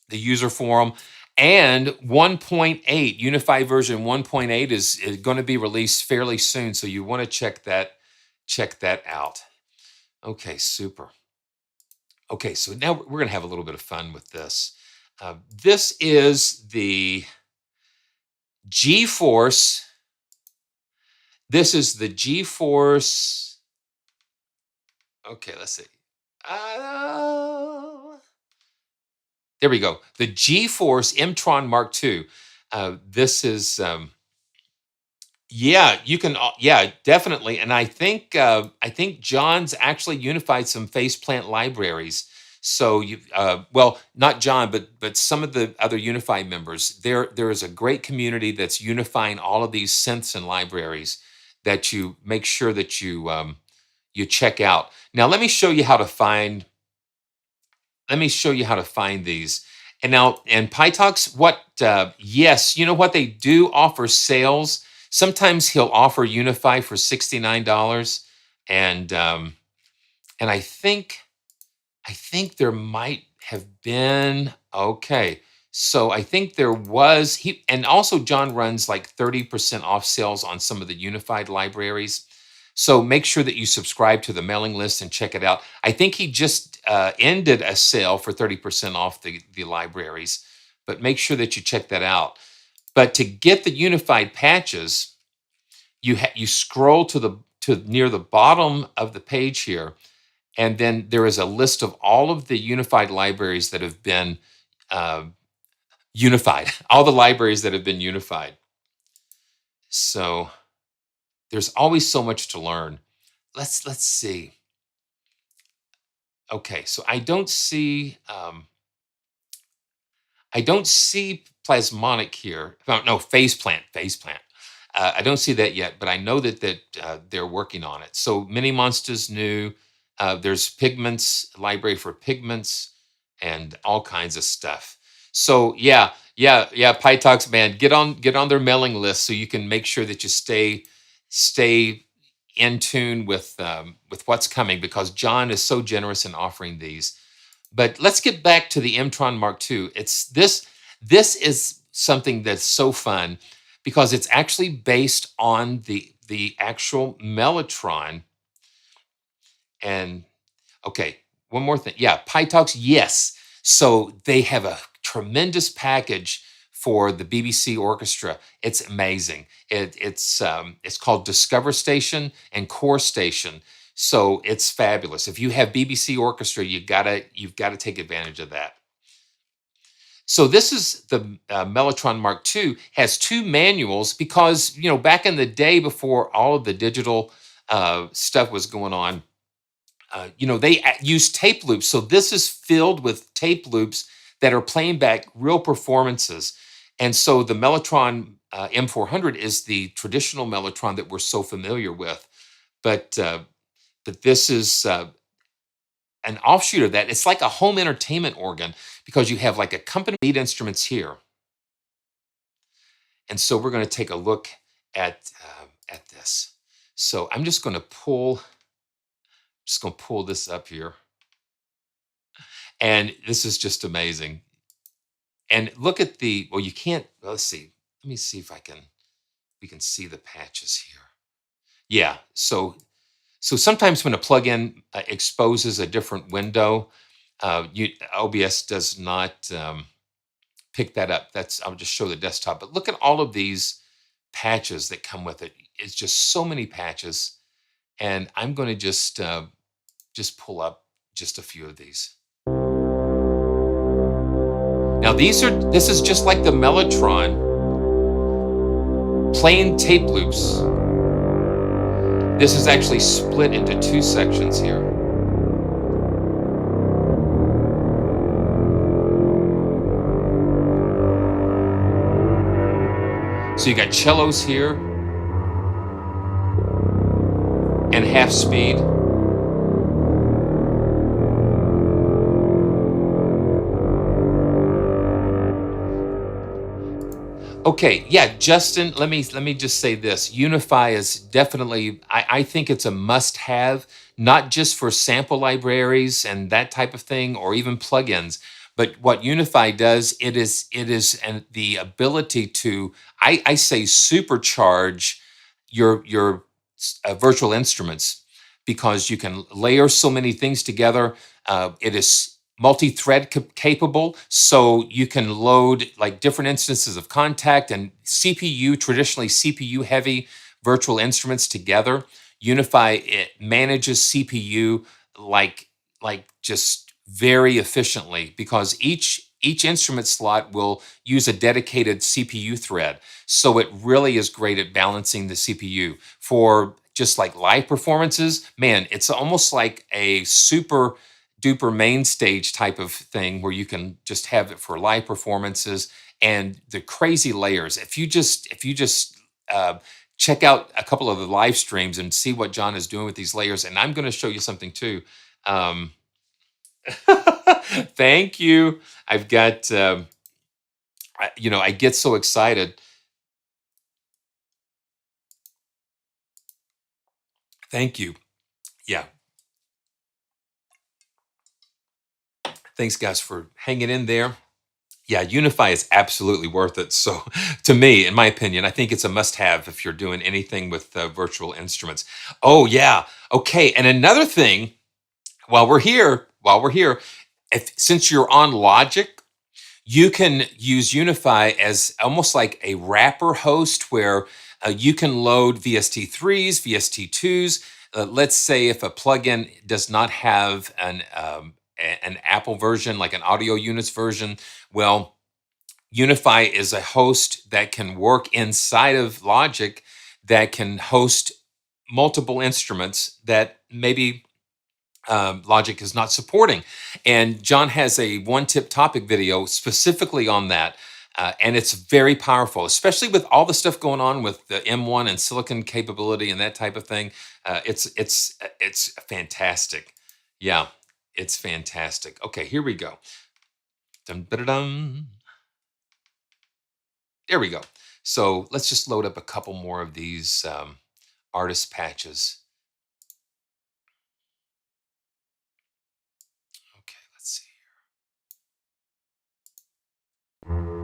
The user forum. And 1.8, UNIFY version 1.8 is going to be released fairly soon. So you want to check that out. Okay, super. Okay, so now we're going to have a little bit of fun with this. This is the GForce. This is the GForce. Okay, let's see. There we go. The GForce M-Tron Mark II. This is, you can, definitely. And I think John's actually unified some faceplant libraries. So you, well, not John, but some of the other UNIFY members. There is a great community that's unifying all of these synths and libraries that you make sure that you you check out. Now let me show you how to find. Let me show you how to find these. And now, and PyTalks, yes, you know what? They do offer sales. Sometimes he'll offer UNIFY for $69. And I think there might have been, okay. So I think there was, and also John runs like 30% off sales on some of the unified libraries. So make sure that you subscribe to the mailing list and check it out. I think he just ended a sale for 30% off the libraries, but make sure that you check that out. But to get the unified patches, you scroll to near the bottom of the page here, and then there is a list of all of the unified libraries that have been unified, all the libraries that have been unified. So there's always so much to learn. Let's see. Okay, so I don't see plasmonic here. No, faceplant. I don't see that yet, but I know that they're working on it. So Mini Monsters new. There's pigments, library for pigments, and all kinds of stuff. So yeah. PyTalks, man, get on their mailing list so you can make sure that you stay in tune with what's coming, because John is so generous in offering these. But let's get back to the M-Tron Mark II. This is something that's so fun because it's actually based on the actual Mellotron. And okay, one more thing. Yeah, PyTalks, yes. So they have a tremendous package for the BBC Orchestra. It's amazing. It's called Discover Station and Core Station. So it's fabulous. If you have BBC Orchestra, you've gotta take advantage of that. So this is the Mellotron Mark II. Has two manuals because back in the day before all of the digital stuff was going on, they use tape loops. So this is filled with tape loops that are playing back real performances. And so the Mellotron M400 is the traditional Mellotron that we're so familiar with. But this is an offshoot of that. It's like a home entertainment organ because you have like a company lead instruments here. And so we're going to take a look at this. So I'm just going to pull this up here. And this is just amazing. And look at well, you can't, let's see. Let me see if we can see the patches here. Yeah, so sometimes when a plugin exposes a different window, OBS does not pick that up. I'll just show the desktop. But look at all of these patches that come with it. It's just so many patches. And I'm going to just pull up just a few of these. Now this is just like the Mellotron, plain tape loops. This is actually split into two sections here. So you got cellos here and half speed. Okay, yeah, Justin, let me just say this. UNIFY is definitely, I think it's a must-have, not just for sample libraries and that type of thing, or even plugins. But what UNIFY does, it is the ability to, I say, supercharge your virtual instruments because you can layer so many things together. It is multi-thread capable, so you can load like different instances of Contact and CPU, traditionally CPU heavy virtual instruments together. UNIFY, it manages CPU like just very efficiently because each instrument slot will use a dedicated CPU thread. So it really is great at balancing the CPU. For just like live performances, man, it's almost like a super duper main stage type of thing where you can just have it for live performances and the crazy layers. If you just check out a couple of the live streams and see what John is doing with these layers, and I'm going to show you something too. Thank you. I've got, I get so excited. Thank you. Yeah. Thanks, guys, for hanging in there. Yeah, UNIFY is absolutely worth it. So to me, in my opinion, I think it's a must-have if you're doing anything with virtual instruments. Oh, yeah. Okay, and another thing, while we're here, since you're on Logic, you can use UNIFY as almost like a wrapper host where you can load VST3s, VST2s. Let's say if a plugin does not have an Apple version, like an Audio Units version, well, UNIFY is a host that can work inside of Logic that can host multiple instruments that maybe Logic is not supporting. And John has a one-tip topic video specifically on that. And it's very powerful, especially with all the stuff going on with the M1 and silicon capability and that type of thing. It's fantastic. Yeah, it's fantastic. Okay, here we go. Dun, dun, dun, dun. There we go. So let's just load up a couple more of these artist patches. Okay, let's see here.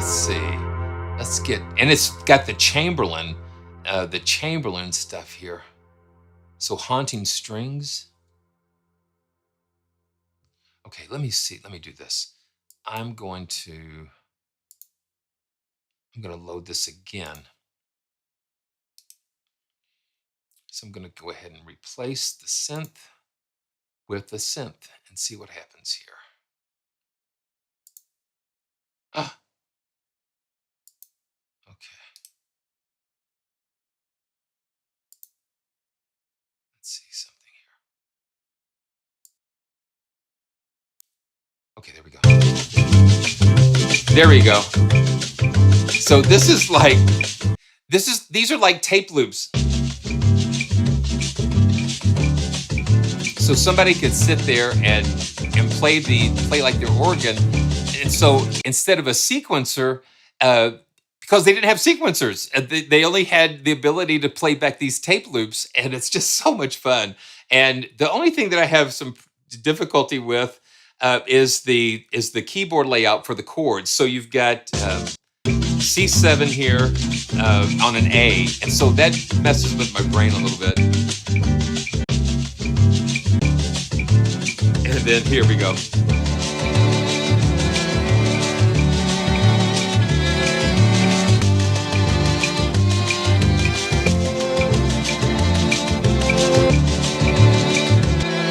let's see. Let's get, and it's got the Chamberlain stuff here. So haunting strings. Okay, let me see. Let me do this. I'm going to load this again. So I'm going to go ahead and replace the synth with the synth and see what happens here. Ah, okay. Let's see something here. Okay, there we go. There we go. So this is like, these are like tape loops. So somebody could sit there and play like their organ. And so instead of a sequencer, because they didn't have sequencers, they only had the ability to play back these tape loops, and it's just so much fun. And the only thing that I have some difficulty with is the keyboard layout for the chords. So you've got C7 here on an A, and so that messes with my brain a little bit. And then here we go.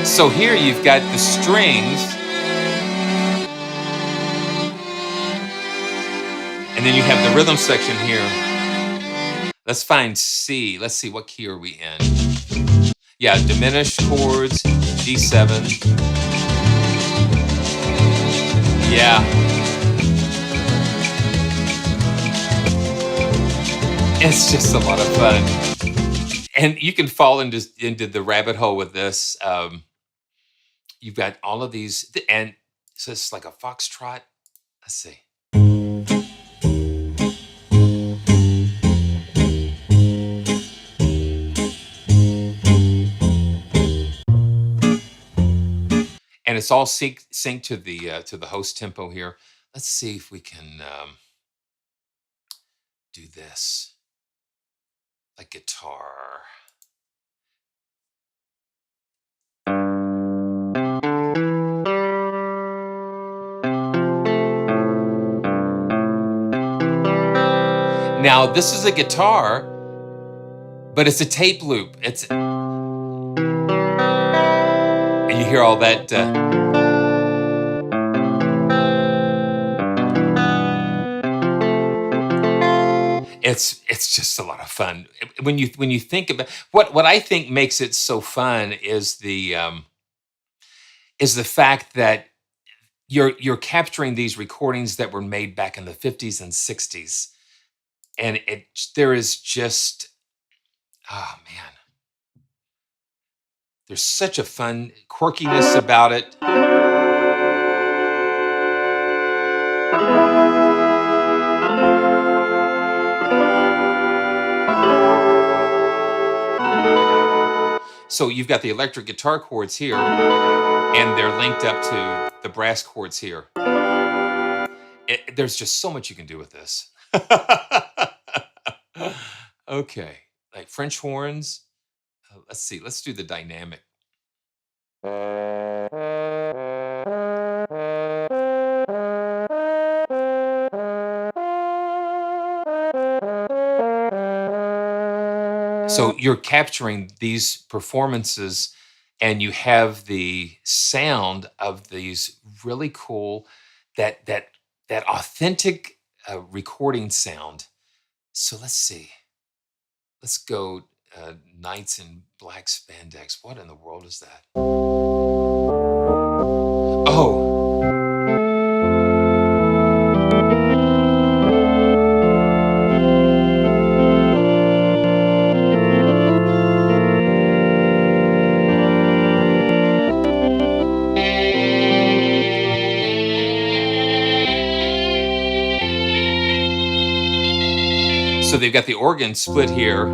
So here you've got the strings, and then you have the rhythm section here. Let's find C. Let's see, what key are we in? Yeah, diminished chords, D7. Yeah. It's just a lot of fun. And you can fall into the rabbit hole with this. You've got all of these, and so it's like a foxtrot. Let's see. And it's all synced to the host tempo here. Let's see if we can do this like guitar. Now this is a guitar, but it's a tape loop. And you hear all that. It's just a lot of fun when you think about what I think makes it so fun is the fact that you're capturing these recordings that were made back in the 50s and 60s, and there is just, oh man, there's such a fun quirkiness about it. So you've got the electric guitar chords here, and they're linked up to the brass chords here. There's just so much you can do with this. Okay, like French horns. Let's see, let's do the dynamic. So you're capturing these performances, and you have the sound of these really cool, that authentic recording sound. So let's see. Let's go Knights in Black Spandex. What in the world is that? Oh. So they've got the organ split here.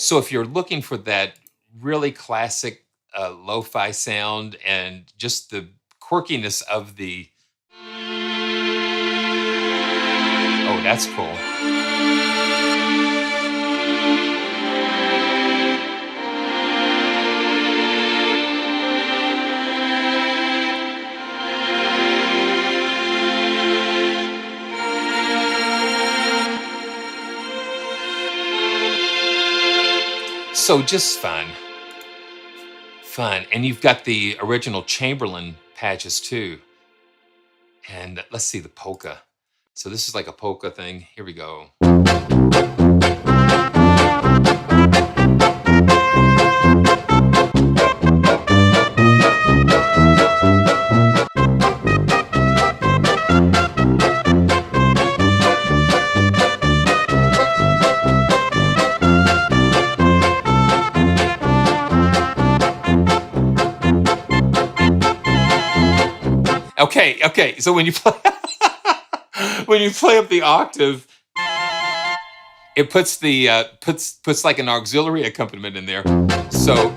So if you're looking for that really classic lo-fi sound and just the quirkiness of the, oh, that's cool. So just fun. Fun. And you've got the original Chamberlain patches too. And let's see the polka. So this is like a polka thing. Here we go. Okay. So when you play when you play up the octave, it puts the puts like an auxiliary accompaniment in there. So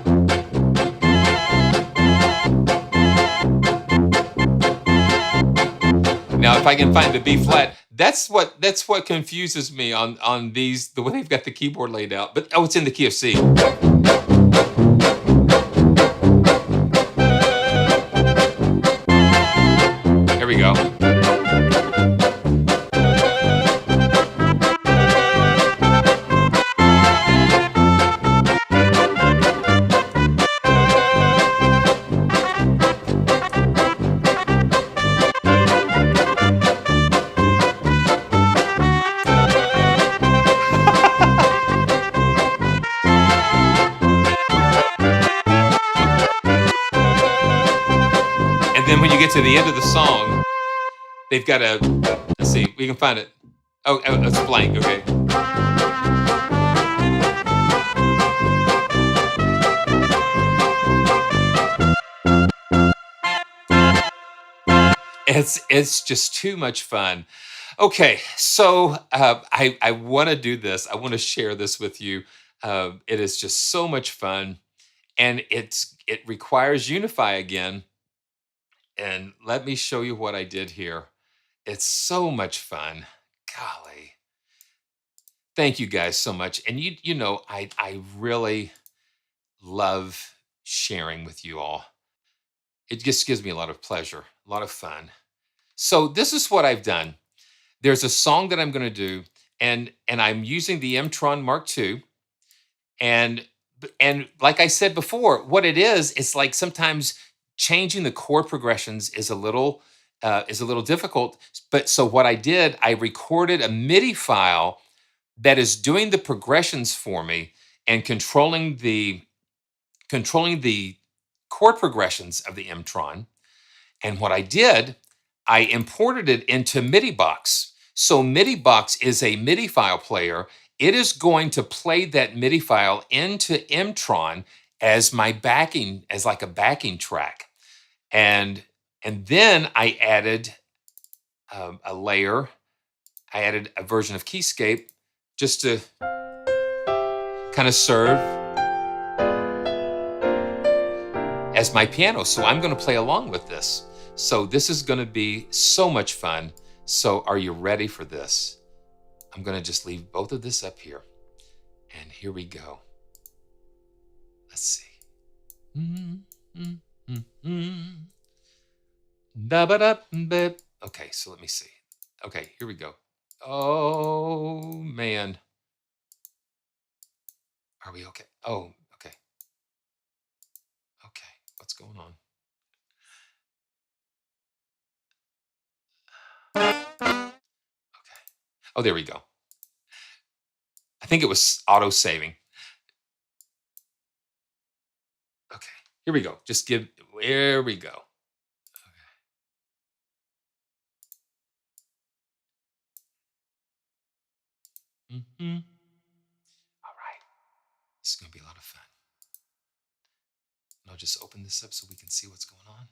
now if I can find the B flat, that's what confuses me on these, the way they've got the keyboard laid out. But oh, it's in the key of C. Here we go. Then when you get to the end of the song, they've got a, let's see, we can find it. Oh, it's blank, okay. It's just too much fun. Okay, so I want to do this. I want to share this with you. It is just so much fun, and it requires UNIFY again. And let me show you what I did here. It's so much fun. Golly. Thank you guys so much. And you know, I really love sharing with you all. It just gives me a lot of pleasure, a lot of fun. So this is what I've done. There's a song that I'm going to do, and I'm using the M-Tron Mark II. And like I said before, what it is, it's like sometimes changing the chord progressions is a little difficult. But so what I did, I recorded a MIDI file that is doing the progressions for me and controlling the chord progressions of the M-Tron. And what I did, I imported it into MIDI Box. So MIDI Box is a MIDI file player. It is going to play that MIDI file into M-Tron as my backing, as like a backing track. And then I added a layer. I added a version of Keyscape just to kind of serve as my piano. So I'm going to play along with this. So this is going to be so much fun. So are you ready for this? I'm going to just leave both of this up here. And here we go. Let's see. Okay, so let me see. Okay, here we go. Oh, man. Are we okay? Oh, okay. Okay, what's going on? Okay. Oh, there we go. I think it was auto-saving. Okay, here we go. There we go. Okay. All right. This is going to be a lot of fun. And I'll just open this up so we can see what's going on.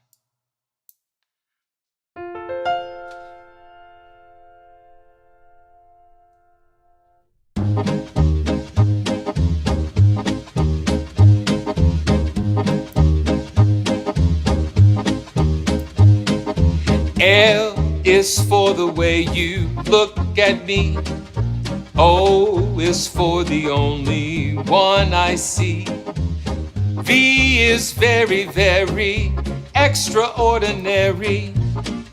is for the way you look at me. O is for the only one I see. V is very, very extraordinary.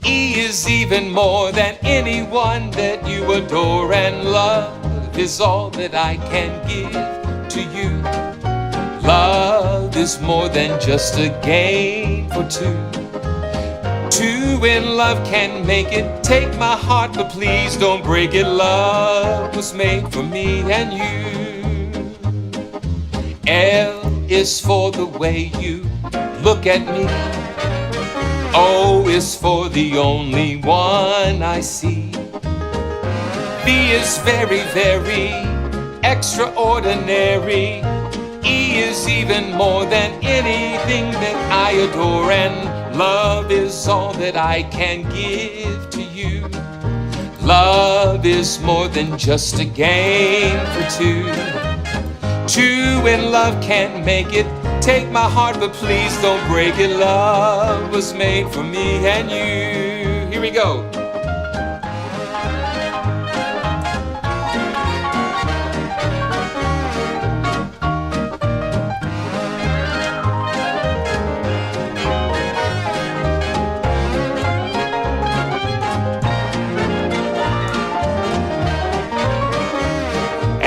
E is even more than anyone that you adore. And love is all that I can give to you. Love is more than just a game for two. Two in love can make it. Take my heart, but please don't break it. Love was made for me and you. L is for the way you look at me. O is for the only one I see. B is very, very extraordinary. E is even more than anything that I adore. And love is all that I can give to you. Love is more than just a game for two. Two in love can't make it. Take my heart, but please don't break it. Love was made for me and you. Here we go.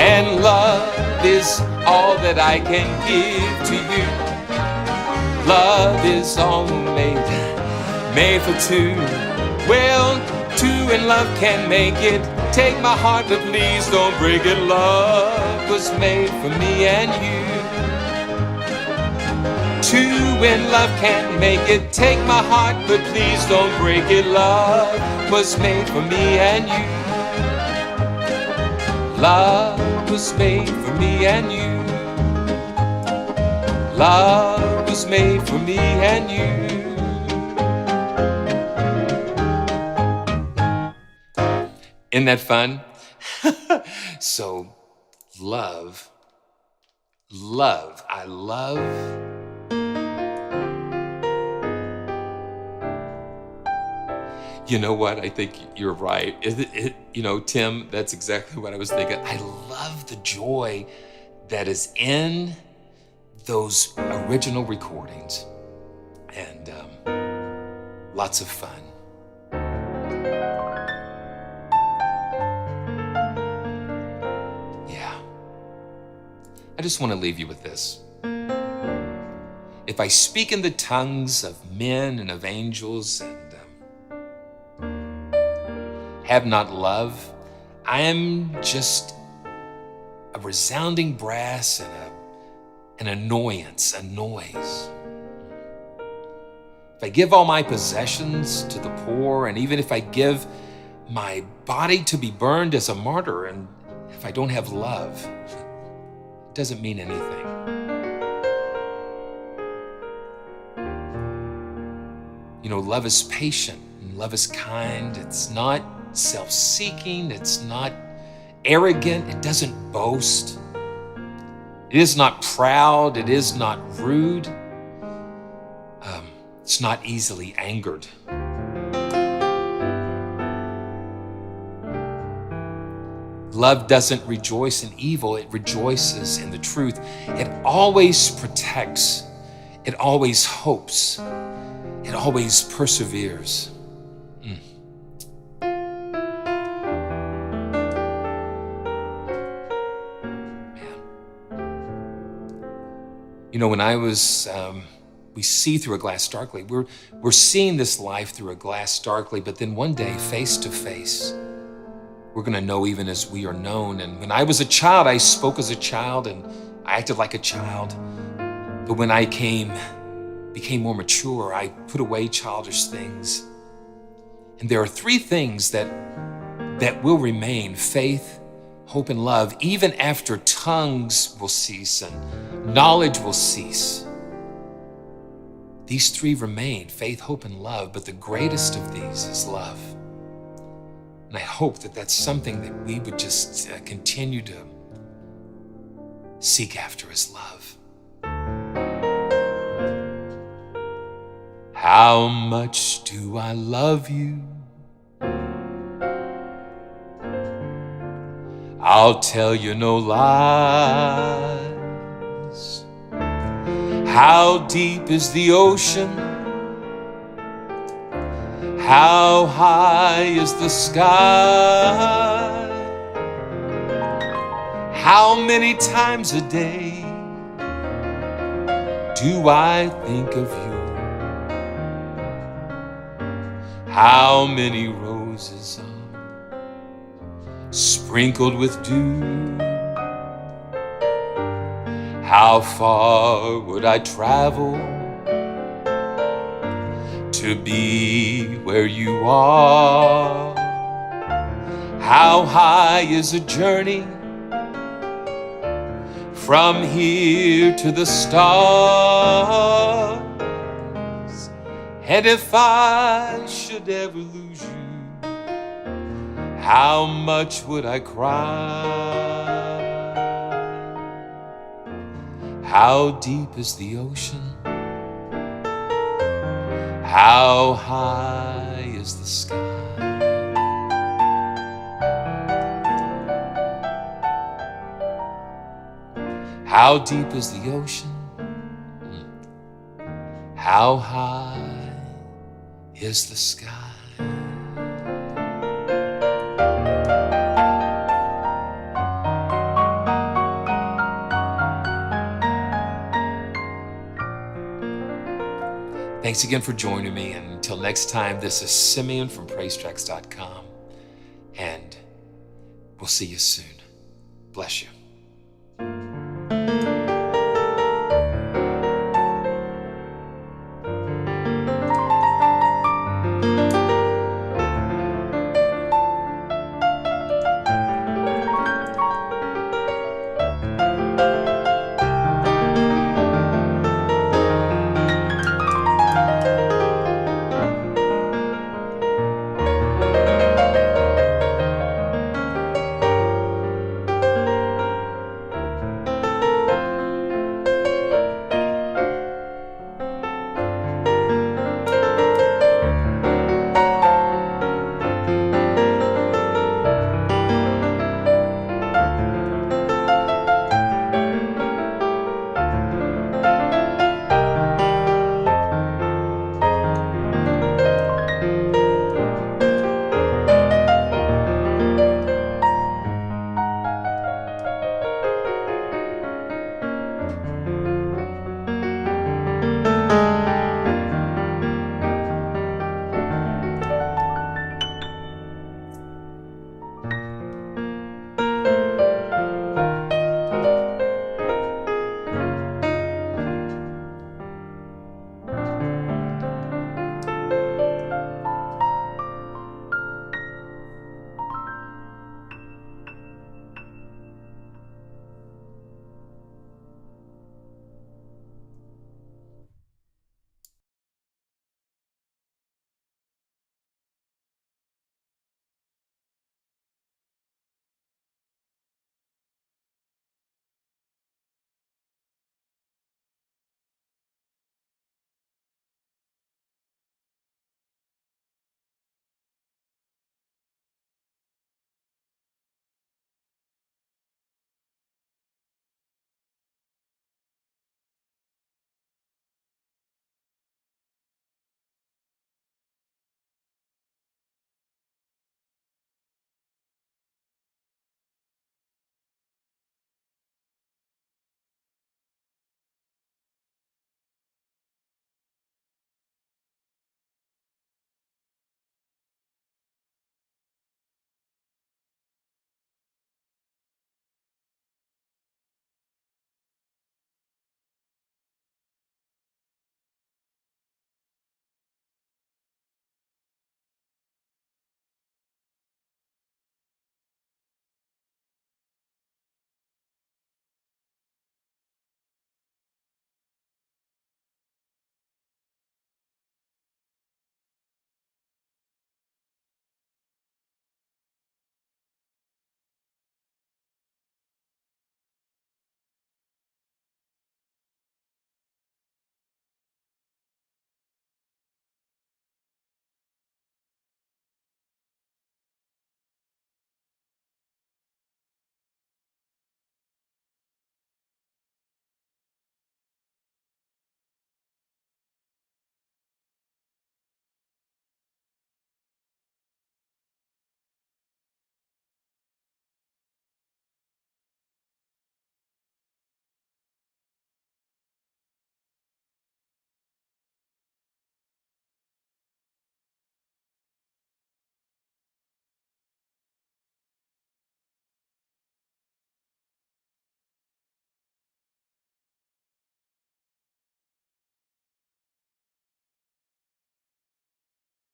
And love is all that I can give to you. Love is all made for two. Well, two in love can make it. Take my heart, but please don't break it. Love was made for me and you. Two in love can make it. Take my heart, but please don't break it. Love was made for me and you. Love was made for me and you. Love was made for me and you. Isn't that fun? So, love, I love. You know what? I think you're right. You know, Tim, that's exactly what I was thinking. I love the joy that is in those original recordings, and lots of fun. Yeah. I just want to leave you with this. If I speak in the tongues of men and of angels and have not love, I am just a resounding brass and an annoyance, a noise. If I give all my possessions to the poor, and even if I give my body to be burned as a martyr, and if I don't have love, it doesn't mean anything. You know, love is patient, and love is kind. It's not self-seeking, it's not arrogant, it doesn't boast. It is not proud, it is not rude. It's not easily angered. Love doesn't rejoice in evil, it rejoices in the truth. It always protects, it always hopes, it always perseveres. You know, when I was, we see through a glass darkly. We're seeing this life through a glass darkly, but then one day, face to face, we're gonna know even as we are known. And when I was a child, I spoke as a child and I acted like a child. But when I became more mature, I put away childish things. And there are three things that will remain: faith, hope, and love, even after tongues will cease and knowledge will cease. These three remain: faith, hope, and love, but the greatest of these is love. And I hope that that's something that we would just continue to seek after, is love. How much do I love you? I'll tell you no lies. How deep is the ocean? How high is the sky? How many times a day do I think of you? How many roses are sprinkled with dew? How far would I travel to be where you are? How high is a journey from here to the stars? And if I should ever lose you, how much would I cry? How deep is the ocean? How high is the sky? How deep is the ocean? How high is the sky? Thanks again for joining me, and until next time, this is Simeon from PraiseTracks.com, and we'll see you soon. Bless you.